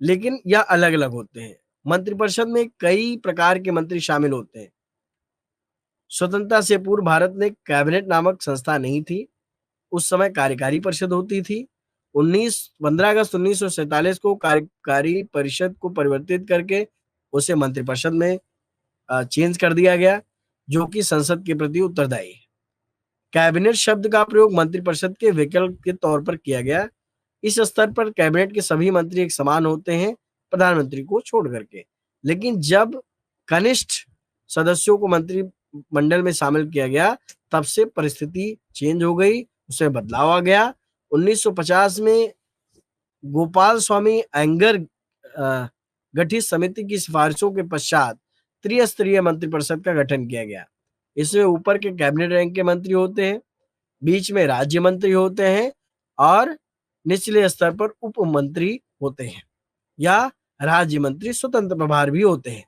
लेकिन यह अलग अलग होते हैं। मंत्रिपरिषद में कई प्रकार के मंत्री शामिल होते हैं। स्वतंत्रता से पूर्व भारत में कैबिनेट नामक संस्था नहीं थी। उस समय कार्यकारी परिषद होती थी। 15 अगस्त 1947 को कार्यकारी परिषद को परिवर्तित करके उसे मंत्रिपरिषद में चेंज कर दिया गया, जो कि संसद के प्रति उत्तरदायी है। कैबिनेट शब्द का प्रयोग मंत्रिपरिषद के विकल्प के तौर पर किया गया। इस स्तर पर कैबिनेट के सभी मंत्री एक समान होते हैं, प्रधानमंत्री को छोड़ करके। लेकिन जब कनिष्ठ सदस्यों को मंत्रिमंडल में शामिल किया गया, तब से परिस्थिति चेंज हो गई उसमें बदलाव आ गया। 1950 में गोपाल स्वामी अयंगर गठित समिति की सिफारिशों के पश्चात त्रिस्तरीय मंत्रिपरिषद का गठन किया गया। इसमें ऊपर के कैबिनेट रैंक के मंत्री होते हैं, बीच में राज्य मंत्री होते हैं और निचले स्तर पर उप मंत्री होते हैं या राज्य मंत्री स्वतंत्र प्रभार भी होते हैं।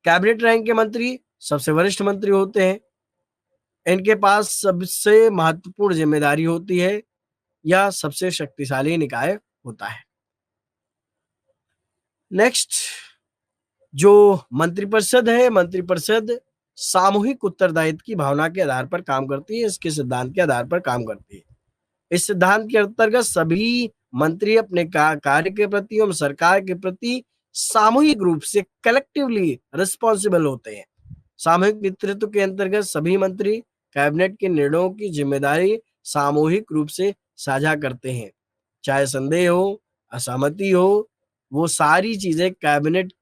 कैबिनेट रैंक के मंत्री सबसे वरिष्ठ मंत्री होते हैं। इनके पास सबसे महत्वपूर्ण जिम्मेदारी होती है या सबसे शक्तिशाली निकाय होता है। नेक्स्ट, जो मंत्रिपरिषद है, मंत्रिपरिषद सामूहिक उत्तरदायित्व की भावना के आधार पर काम करती है, इसके सिद्धांत के आधार पर काम करती है। इस सिद्धांत के अंतर्गत सभी मंत्री अपने कार्य के प्रति एवं सरकार के प्रति सामूहिक रूप से कलेक्टिवली रिस्पॉन्सिबल होते हैं। सामूहिक नेतृत्व के अंतर्गत सभी मंत्री कैबिनेट के निर्णयों की जिम्मेदारी सामूहिक रूप से साझा करते हैं। चाहे संदेह हो, असहमति हो, वो सारी चीजें कैबिनेट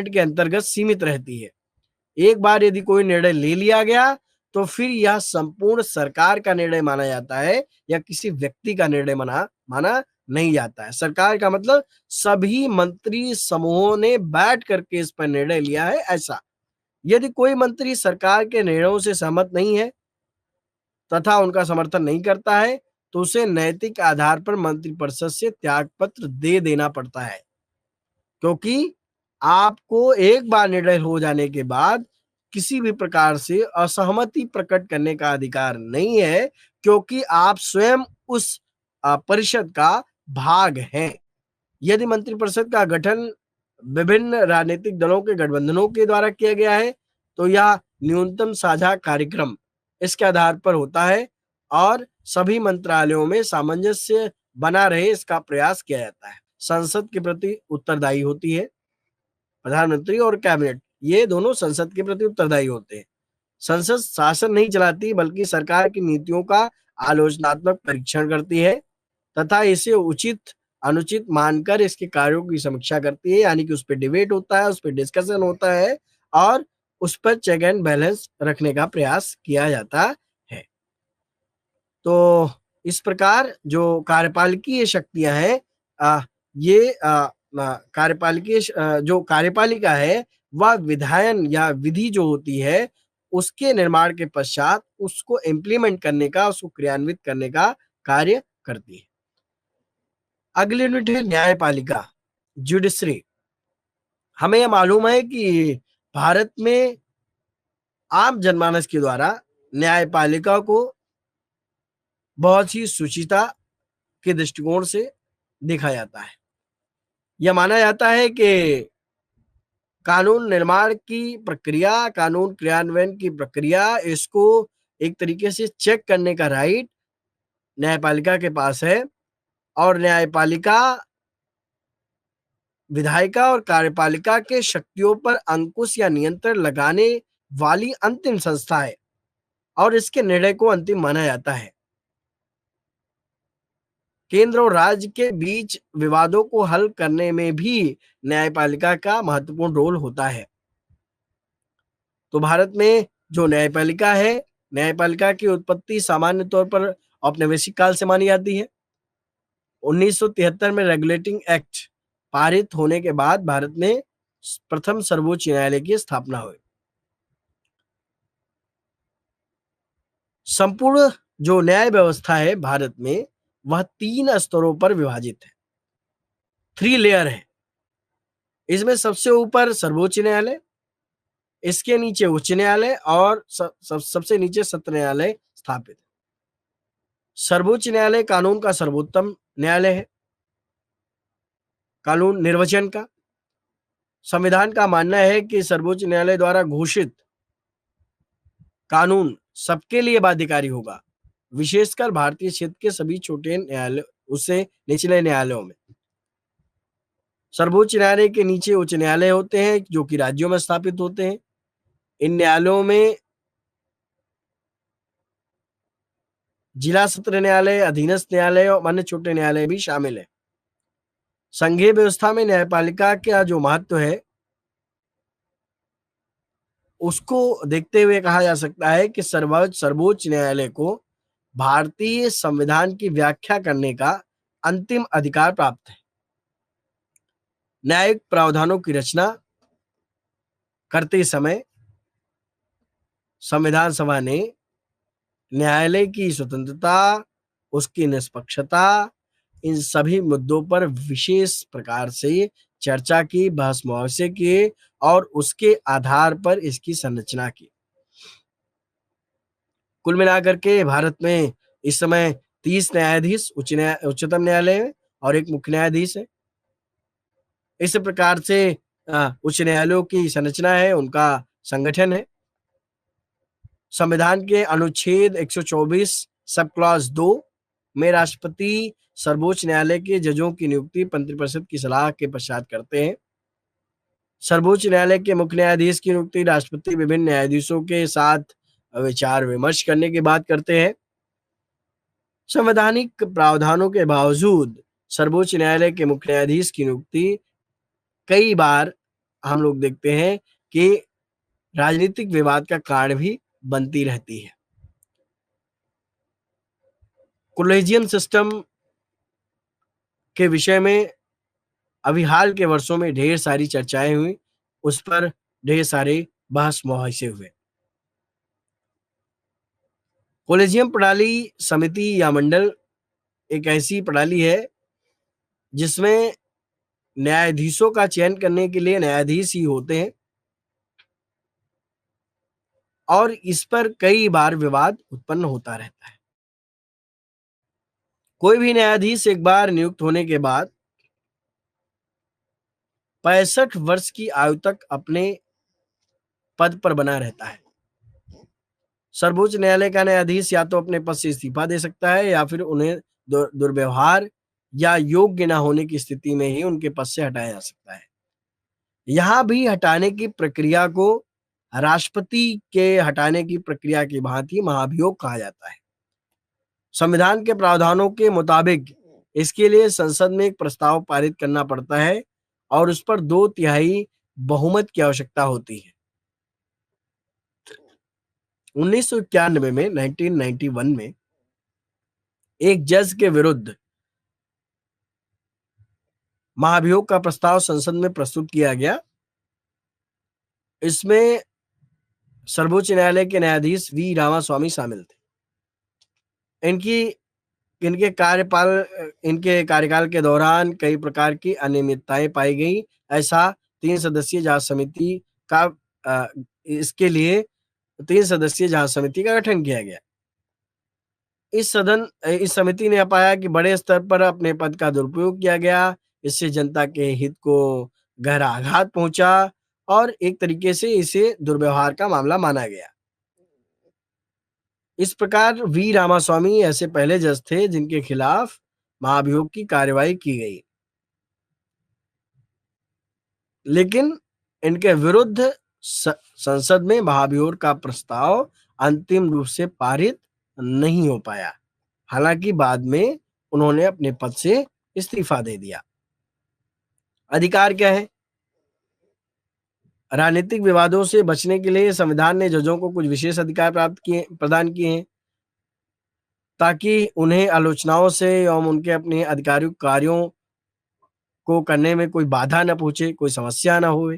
के अंतर्गत सीमित रहती है। एक बार यदि कोई निर्णय ले लिया गया तो फिर यह संपूर्ण सरकार का निर्णय माना जाता है या किसी व्यक्ति का निर्णय माना नहीं जाता है। सरकार का मतलब सभी मंत्री समूहों ने बैठ करके इस पर निर्णय लिया है, ऐसा। यदि कोई मंत्री सरकार के निर्णयों से सहमत नहीं है तथा उनका समर्थन नहीं करता है तो उसे नैतिक आधार पर मंत्रिपरिषद से त्याग पत्र दे देना पड़ता है, क्योंकि आपको एक बार निर्णय हो जाने के बाद किसी भी प्रकार से असहमति प्रकट करने का अधिकार नहीं है, क्योंकि आप स्वयं उस परिषद का भाग हैं। यदि मंत्रिपरिषद का गठन विभिन्न राजनीतिक दलों के गठबंधनों के द्वारा किया गया है तो यह न्यूनतम साझा कार्यक्रम इसके आधार पर होता है और सभी मंत्रालयों में सामंजस्य बना रहे इसका प्रयास किया जाता है। संसद के प्रति उत्तरदायी होती है। प्रधानमंत्री और कैबिनेट ये दोनों संसद के प्रति उत्तरदायी होते हैं। संसद शासन नहीं चलाती बल्कि सरकार की नीतियों का आलोचनात्मक परीक्षण करती है तथा इसे उचित अनुचित मानकर इसके कार्यों की समीक्षा करती है, यानी कि उस पर डिबेट होता है, उस पर डिस्कशन होता है और उस पर चेक एंड बैलेंस रखने का प्रयास किया जाता है। तो इस प्रकार जो कार्यपालिकीय शक्तियां हैं, ये कार्यपालिकीय जो कार्यपालिका है वह विधायन या विधि जो होती है उसके निर्माण के पश्चात उसको इम्प्लीमेंट करने का, उसको क्रियान्वित करने का कार्य करती है। अगली यूनिट है न्यायपालिका, जुडिशरी। हमें यह मालूम है कि भारत में आम जनमानस के द्वारा न्यायपालिका को बहुत ही शुचिता के दृष्टिकोण से देखा जाता है। यह माना जाता है कि कानून निर्माण की प्रक्रिया, कानून क्रियान्वयन की प्रक्रिया, इसको एक तरीके से चेक करने का राइट न्यायपालिका के पास है और न्यायपालिका विधायिका और कार्यपालिका के शक्तियों पर अंकुश या नियंत्रण लगाने वाली अंतिम संस्था है और इसके निर्णय को अंतिम माना जाता है। केंद्र और राज्य के बीच विवादों को हल करने में भी न्यायपालिका का महत्वपूर्ण रोल होता है। तो भारत में जो न्यायपालिका है, न्यायपालिका की उत्पत्ति सामान्य तौर पर औपनिवेशिक काल से मानी जाती है। 1973 में रेगुलेटिंग एक्ट पारित होने के बाद भारत में प्रथम सर्वोच्च न्यायालय की स्थापना हुई। संपूर्ण जो न्याय व्यवस्था है भारत में वह 3 स्तरों पर विभाजित है, 3 लेयर है। इसमें सबसे ऊपर सर्वोच्च न्यायालय, इसके नीचे उच्च न्यायालय और सबसे नीचे सत्र न्यायालय स्थापित है। सर्वोच्च न्यायालय कानून का सर्वोत्तम न्यायालय है, कानून निर्वचन का। संविधान का मानना है कि सर्वोच्च न्यायालय द्वारा घोषित कानून सबके लिए बाध्यकारी होगा, विशेषकर भारतीय क्षेत्र के सभी छोटे न्यायालय उससे निचले न्यायालयों में। सर्वोच्च न्यायालय के नीचे उच्च न्यायालय होते हैं जो कि राज्यों में स्थापित होते हैं। इन न्यायालयों में जिला सत्र न्यायालय, अधीनस्थ न्यायालय और अन्य छोटे न्यायालय भी शामिल है। संघीय व्यवस्था में न्यायपालिका का जो महत्व है उसको देखते हुए कहा जा सकता है कि सर्वोच्च न्यायालय को भारतीय संविधान की व्याख्या करने का अंतिम अधिकार प्राप्त है। न्यायिक प्रावधानों की रचना करते समय संविधान सभा ने न्यायालय की स्वतंत्रता, उसकी निष्पक्षता, इन सभी मुद्दों पर विशेष प्रकार से चर्चा की, बहस मुबाहिसे किए और उसके आधार पर इसकी संरचना की। कुल मिलाकर के भारत में इस समय 30 न्यायाधीश उच्चतम न्यायालय में और एक मुख्य न्यायाधीश है। इस प्रकार से उच्च न्यायालयों की संरचना है, उनका संगठन है। संविधान के अनुच्छेद 124 सब क्लॉज 2 में राष्ट्रपति सर्वोच्च न्यायालय के जजों की नियुक्ति मंत्रिपरिषद की सलाह के पश्चात करते हैं। सर्वोच्च न्यायालय के मुख्य न्यायाधीश की नियुक्ति राष्ट्रपति विभिन्न न्यायाधीशों के साथ विचार विमर्श करने के बाद करते हैं। संवैधानिक प्रावधानों के बावजूद सर्वोच्च न्यायालय के मुख्य न्यायाधीश की नियुक्ति कई बार हम लोग देखते हैं कि राजनीतिक विवाद का कारण भी बनती रहती है। कोलेजियम सिस्टम के विषय में अभी हाल के वर्षों में ढेर सारी चर्चाएं हुई, उस पर ढेर सारे बहस मुबाहिसे हुए। कोलेजियम प्रणाली समिति या मंडल एक ऐसी प्रणाली है जिसमें न्यायाधीशों का चयन करने के लिए न्यायाधीश ही होते हैं और इस पर कई बार विवाद उत्पन्न होता रहता है। कोई भी न्यायाधीश एक बार नियुक्त होने के बाद 65 वर्ष की आयु तक अपने पद पर बना रहता है। सर्वोच्च न्यायालय का न्यायाधीश या तो अपने पद से इस्तीफा दे सकता है या फिर उन्हें दुर्व्यवहार या योग्य न होने की स्थिति में ही उनके पद से हटाया जा सकता है। यहां भी हटाने की प्रक्रिया को राष्ट्रपति के हटाने की प्रक्रिया की भांति महाभियोग कहा जाता है। संविधान के प्रावधानों के मुताबिक इसके लिए संसद में एक प्रस्ताव पारित करना पड़ता है और उस पर 2/3 बहुमत की आवश्यकता होती है। 1991 में 1991 में एक जज के विरुद्ध महाभियोग का प्रस्ताव संसद में प्रस्तुत किया गया। इसमें सर्वोच्च न्यायालय के न्यायाधीश वी रामास्वामी शामिल थे। इनके कार्यकाल के दौरान कई प्रकार की अनियमितताएं पाई गई। ऐसा 3 सदस्यीय जांच समिति का इसके लिए 3 सदस्यीय जांच समिति का गठन किया गया। इस समिति ने पाया कि बड़े स्तर पर अपने पद का दुरुपयोग किया गया, इससे जनता के हित को गहरा आघात पहुंचा और एक तरीके से इसे दुर्व्यवहार का मामला माना गया। इस प्रकार वी रामास्वामी ऐसे पहले जज थे जिनके खिलाफ महाभियोग की कार्रवाई की गई, लेकिन इनके विरुद्ध संसद में महाभियोग का प्रस्ताव अंतिम रूप से पारित नहीं हो पाया। हालांकि बाद में उन्होंने अपने पद से इस्तीफा दे दिया। अधिकार क्या है? राजनीतिक विवादों से बचने के लिए संविधान ने जजों को कुछ विशेष अधिकार प्रदान किए हैं ताकि उन्हें आलोचनाओं से एवं उनके अपने आधिकारिक कार्यों को करने में कोई बाधा न पहुंचे, कोई समस्या न हो।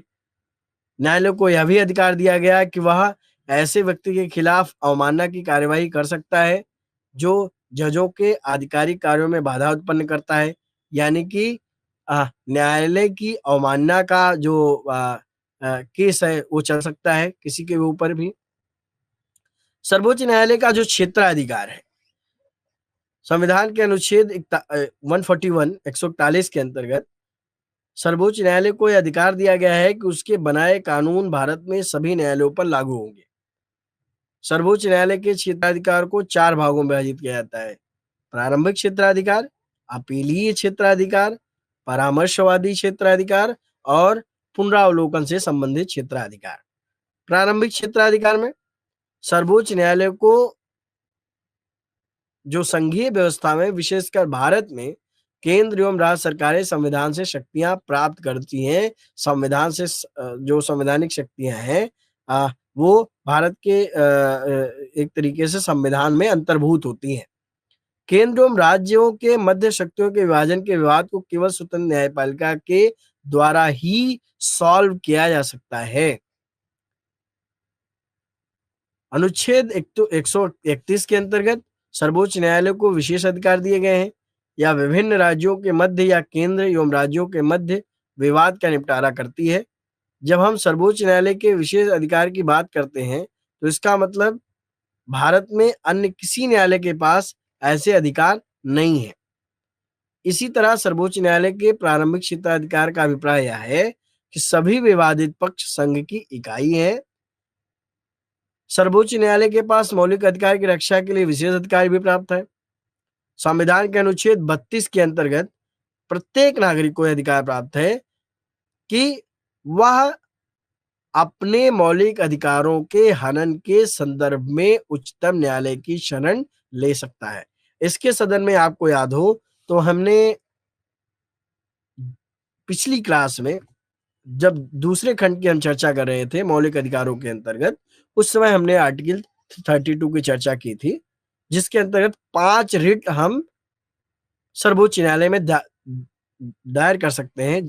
न्यायालय को यह भी अधिकार दिया गया कि वह ऐसे व्यक्ति के खिलाफ अवमानना की कार्यवाही कर सकता है जो जजों के आधिकारिक कार्यों में बाधा उत्पन्न करता है। यानी कि न्यायालय की अवमानना का जो केस है वो चल सकता है किसी के ऊपर भी। सर्वोच्च न्यायालय का जो क्षेत्राधिकार है, संविधान के अनुच्छेद 141 के अंतर्गत सर्वोच्च न्यायालय को यह अधिकार दिया गया है कि उसके बनाए कानून भारत में सभी न्यायालयों पर लागू होंगे। सर्वोच्च न्यायालय के क्षेत्राधिकार को 4 भागों में विभाजित किया जाता है: प्रारंभिक क्षेत्राधिकार, अपीलीय क्षेत्राधिकार, परामर्शवादी क्षेत्राधिकार और पुनरावलोकन से संबंधित क्षेत्राधिकार। प्रारंभिक क्षेत्राधिकार में सर्वोच्च न्यायालय को जो संघीय व्यवस्था में विशेषकर भारत में केंद्र एवं राज्य सरकारें संविधान से शक्तियां प्राप्त करती हैं, संविधान से जो संवैधानिक शक्तियां हैं वो भारत के एक तरीके से संविधान में अंतर्भूत होती हैं। केंद्र एवं राज्यों के मध्य शक्तियों के विभाजन के विवाद को केवल स्वतंत्र न्यायपालिका के द्वारा ही सॉल्व किया जा सकता है। अनुच्छेद 131 के अंतर्गत सर्वोच्च न्यायालय को विशेष अधिकार दिए गए हैं या विभिन्न राज्यों के मध्य या केंद्र एवं राज्यों के मध्य विवाद का निपटारा करती है। जब हम सर्वोच्च न्यायालय के विशेष अधिकार की बात करते हैं तो इसका मतलब भारत में अन्य किसी न्यायालय के पास ऐसे अधिकार नहीं है। इसी तरह सर्वोच्च न्यायालय के प्रारंभिक क्षेत्राधिकार का अभिप्राय यह है कि सभी विवादित पक्ष संघ की इकाई है। सर्वोच्च न्यायालय के पास मौलिक अधिकार की रक्षा के लिए विशेष अधिकार भी प्राप्त है। संविधान के अनुच्छेद 32 के अंतर्गत प्रत्येक नागरिक को अधिकार प्राप्त है कि वह अपने मौलिक अधिकारों के हनन के संदर्भ में उच्चतम न्यायालय की शरण ले सकता है। इसके सदन में आपको याद हो तो हमने पिछली क्लास में जब दूसरे खंड की हम चर्चा कर रहे थे मौलिक अधिकारों के अंतर्गत, उस समय हमने आर्टिकल 32 की चर्चा की थी, जिसके अंतर्गत 5 रिट हम सर्वोच्च न्यायालय में दायर कर सकते हैं।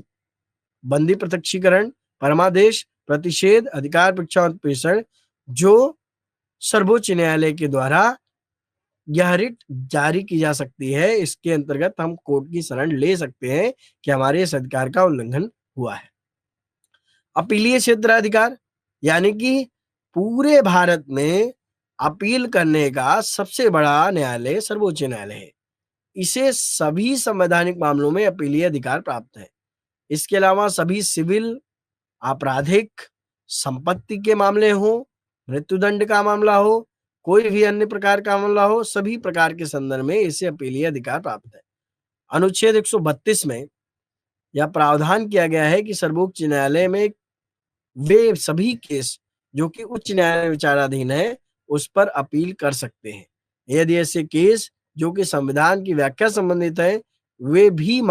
बंदी प्रत्यक्षीकरण, परमादेश, प्रतिषेध, अधिकार परीक्षा और उत्प्रेषण, जो सर्वोच्च न्यायालय के द्वारा यह रिट जारी की जा सकती है। इसके अंतर्गत हम कोर्ट की शरण ले सकते हैं कि हमारे इस अधिकार का उल्लंघन हुआ है। अपीलीय क्षेत्राधिकार यानी कि पूरे भारत में अपील करने का सबसे बड़ा न्यायालय सर्वोच्च न्यायालय है। इसे सभी संवैधानिक मामलों में अपीलीय अधिकार प्राप्त है। इसके अलावा सभी सिविल, आपराधिक, संपत्ति के मामले हो, मृत्युदंड का मामला हो, कोई भी अन्य प्रकार का मामला हो, सभी प्रकार के संदर्भ में इसे अपीलीय अधिकार प्राप्त है। अनुच्छेद 132 में यह प्रावधान किया गया है कि सर्वोच्च न्यायालय में वे सभी केस जो कि उच्च न्यायालय में विचाराधीन है उस पर अपील कर सकते हैं। यदि ऐसे केस जो कि संविधान की व्याख्या संबंधित है वे भी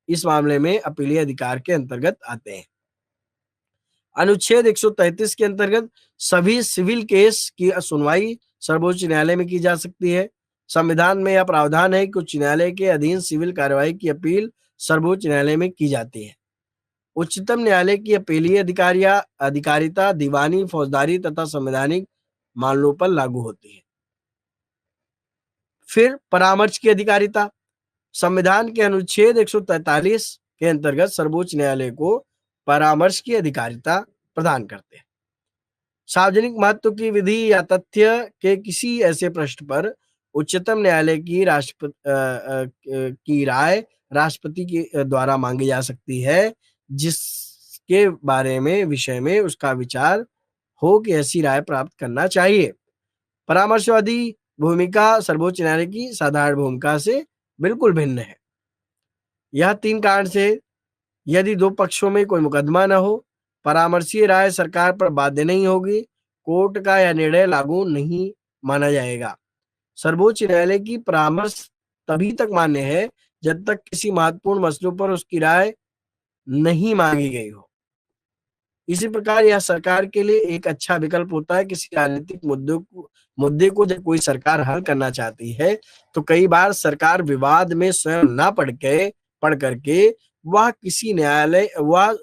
इस मामले में अपीलीय अधिकार के अंतर्गत आते हैं। अनुच्छेद 133 के अंतर्गत सभी सिविल केस की सुनवाई सर्वोच्च न्यायालय में की जा सकती है। संविधान में यह प्रावधान है कि उच्च न्यायालय के अधीन सिविल कार्रवाई की अपील सर्वोच्च न्यायालय में की जाती है। उच्चतम न्यायालय की अपीलीय अधिकारिता दीवानी, फौजदारी तथा संवैधानिक मामलों पर लागू होती है। फिर परामर्श की अधिकारिता, संविधान के अनुच्छेद 143 के अंतर्गत सर्वोच्च न्यायालय को परामर्श की अधिकारिता प्रदान करते हैं। सार्वजनिक महत्व की विधि या तथ्य के किसी ऐसे प्रश्न पर उच्चतम न्यायालय की राय राष्ट्रपति के द्वारा मांगी जा सकती है, जिसके बारे में विषय में उसका विचार हो कि ऐसी राय प्राप्त करना चाहिए। परामर्शवादी भूमिका सर्वोच्च न्यायालय की साधारण भूमिका से बिल्कुल भिन्न है। यह 3 कारण से यदि 2 पक्षों में कोई मुकदमा न हो, परामर्शीय राय सरकार पर बाध्य नहीं होगी, कोर्ट का यह निर्णय लागू नहीं माना जाएगा। सर्वोच्च न्यायालय की परामर्श तभी तक मान्य है जब तक किसी महत्वपूर्ण मसलों पर उसकी राय नहीं मांगी गई हो। इसी प्रकार यह सरकार के लिए एक अच्छा विकल्प होता है। किसी राजनीतिक मुद्दे को जब कोई सरकार हल करना चाहती है तो कई बार सरकार विवाद में स्वयं ना पढ़ करके वह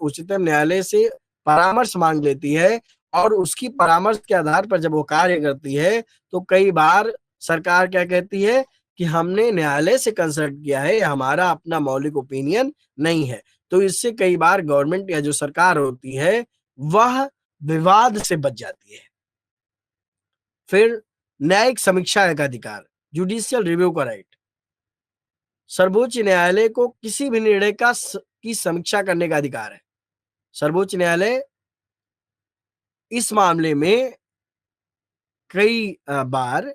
उच्चतम न्यायालय से परामर्श मांग लेती है और उसकी परामर्श के आधार पर जब वो कार्य करती है तो कई बार सरकार क्या कहती है कि हमने न्यायालय से कंसल्ट किया है, हमारा अपना मौलिक ओपिनियन नहीं है। तो इससे कई बार गवर्नमेंट या जो सरकार होती है वह विवाद से बच जाती है। फिर न्यायिक समीक्षा का अधिकार, जुडिशियल रिव्यू का राइट, सर्वोच्च न्यायालय को किसी भी निर्णय की समीक्षा करने का अधिकार है। सर्वोच्च न्यायालय इस मामले में कई बार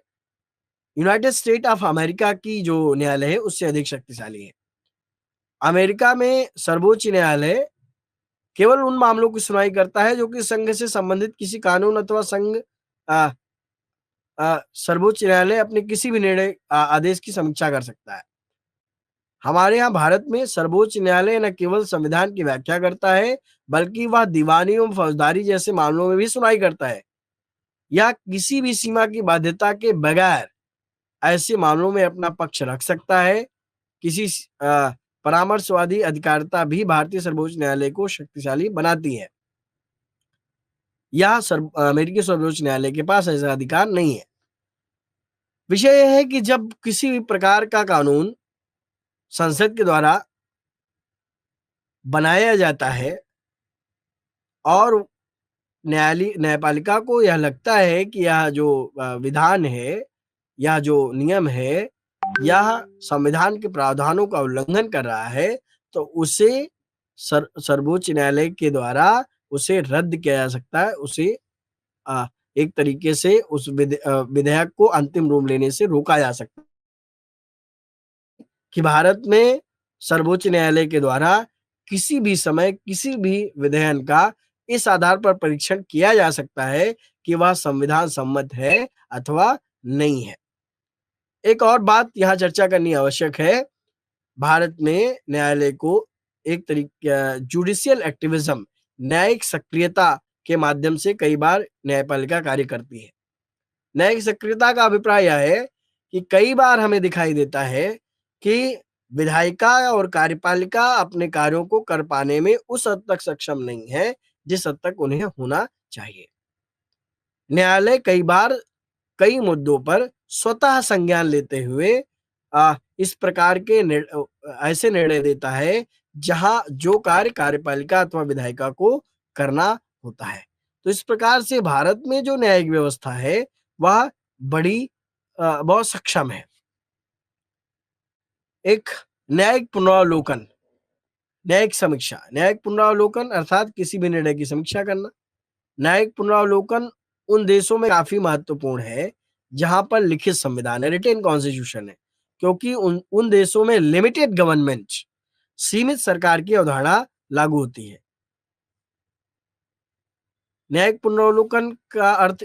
यूनाइटेड स्टेट ऑफ अमेरिका की जो न्यायालय है उससे अधिक शक्तिशाली है। अमेरिका में सर्वोच्च न्यायालय केवल उन मामलों की सुनवाई करता है जो कि संघ से संबंधित किसी कानून अथवा सर्वोच्च न्यायालय अपने किसी भी निर्णय आदेश की समीक्षा कर सकता है। हमारे यहाँ भारत में सर्वोच्च न्यायालय न केवल संविधान की व्याख्या करता है बल्कि वह दीवानी एवं फौजदारी जैसे मामलों में भी सुनवाई करता है। या किसी भी सीमा की बाध्यता के बगैर ऐसे मामलों में अपना पक्ष रख सकता है। किसी परामर्शवादी अधिकारिता भी भारतीय सर्वोच्च न्यायालय को शक्तिशाली बनाती है। यह अमेरिकी सर्वोच्च न्यायालय के पास ऐसा अधिकार नहीं है। विषय यह है कि जब किसी भी प्रकार का कानून संसद के द्वारा बनाया जाता है और न्यायपालिका को यह लगता है कि यह जो विधान है, यह जो नियम है, यह संविधान के प्रावधानों का उल्लंघन कर रहा है, तो उसे सर्वोच्च न्यायालय के द्वारा उसे रद्द किया जा सकता है। उसे एक तरीके से उस विधेयक को अंतिम रूप लेने से रोका जा सकता है। कि भारत में सर्वोच्च न्यायालय के द्वारा किसी भी समय किसी भी विधेयक का इस आधार पर परीक्षण किया जा सकता है कि वह संविधान सम्मत है अथवा नहीं है। एक और बात यहाँ चर्चा करनी आवश्यक है। भारत में न्यायालय को एक तरीके जुडिशियल एक्टिविज्म, न्यायिक सक्रियता के माध्यम से कई बार न्यायपालिका कार्य करती है। न्यायिक सक्रियता का अभिप्राय यह है कि कई बार हमें दिखाई देता है कि विधायिका और कार्यपालिका अपने कार्यों को कर पाने में उस हद तक सक्षम नहीं है जिस हद तक उन्हें होना चाहिए। न्यायालय कई बार कई मुद्दों पर स्वतः संज्ञान लेते हुए इस प्रकार के ऐसे निर्णय देता है जहां जो कार्य कार्यपालिका अथवा विधायिका को करना होता है। तो इस प्रकार से भारत में जो न्यायिक व्यवस्था है वह बहुत सक्षम है। एक न्यायिक पुनरावलोकन, न्यायिक समीक्षा, न्यायिक पुनरावलोकन अर्थात किसी भी निर्णय की समीक्षा करना। न्यायिक पुनरावलोकन उन देशों में काफी महत्वपूर्ण है जहां पर लिखित संविधान है, रिटेन कॉन्स्टिट्यूशन है, क्योंकि उन देशों में लिमिटेड गवर्नमेंट, सीमित सरकार की अवधारणा लागू होती है। न्यायिक पुनरावलोकन का अर्थ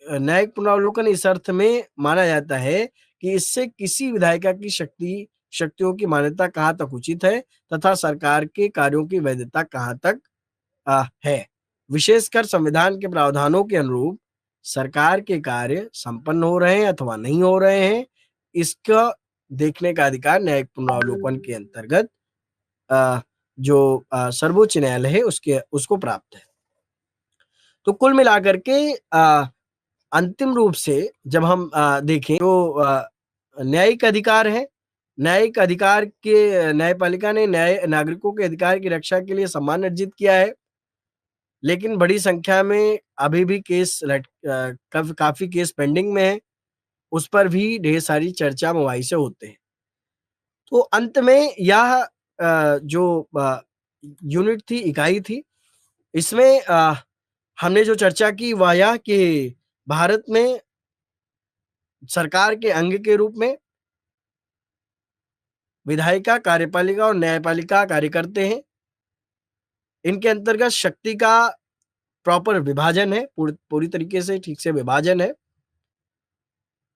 न्यायिक पुनरावलोकन इस अर्थ में माना जाता है कि इससे किसी विधायिका की शक्तियों की मान्यता कहाँ तक उचित है तथा सरकार के कार्यों की वैधता कहाँ तक है। विशेषकर संविधान के प्रावधानों के अनुरूप सरकार के कार्य संपन्न हो रहे हैं अथवा नहीं हो रहे हैं, इसका देखने का अधिकार न्यायिक पुनरावलोकन के अंतर्गत जो सर्वोच्च न्यायालय है उसको प्राप्त है। तो कुल मिलाकर के अंतिम रूप से जब हम देखें तो न्यायिक अधिकार है। न्यायिक अधिकार के न्यायपालिका ने नागरिकों के अधिकार की रक्षा के लिए सम्मान अर्जित किया है, लेकिन बड़ी संख्या में अभी भी काफी केस पेंडिंग में है। उस पर भी ढेर सारी चर्चा मुबाहिसे होते हैं। तो अंत में यह जो यूनिट थी, इकाई थी, इसमें हमने जो चर्चा की वह यह कि भारत में सरकार के अंग के रूप में विधायिका, कार्यपालिका और न्यायपालिका कार्य करते हैं। इनके अंतर्गत शक्ति का प्रॉपर विभाजन है, पूरी तरीके से ठीक से विभाजन है।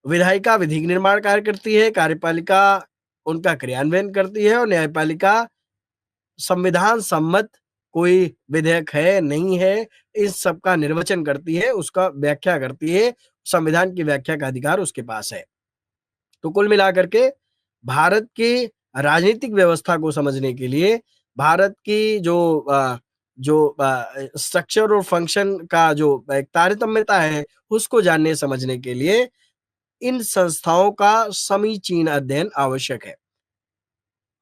विधायिका विधि निर्माण कार्य करती है, कार्यपालिका उनका क्रियान्वयन करती है और न्यायपालिका संविधान सम्मत कोई विधेयक है नहीं है इस सब का निर्वचन करती है, उसका व्याख्या करती है। संविधान की व्याख्या का अधिकार उसके पास है। तो कुल मिलाकर के भारत की राजनीतिक व्यवस्था को समझने के लिए, भारत की जो स्ट्रक्चर और फंक्शन का जो एक तारतम्यता है उसको जानने समझने के लिए इन संस्थाओं का समीचीन अध्ययन आवश्यक है।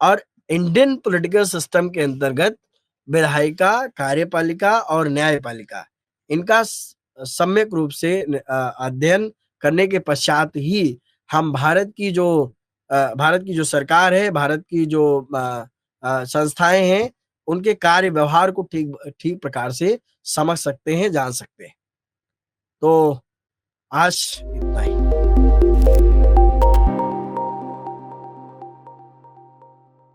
और इंडियन पॉलिटिकल सिस्टम के अंतर्गत विधायिका, कार्यपालिका और न्यायपालिका इनका सम्यक रूप से अध्ययन करने के पश्चात ही हम भारत की जो सरकार है, भारत की जो संस्थाएं हैं, उनके कार्य व्यवहार को ठीक प्रकार से समझ सकते हैं, जान सकते हैं। तो आज इतना ही।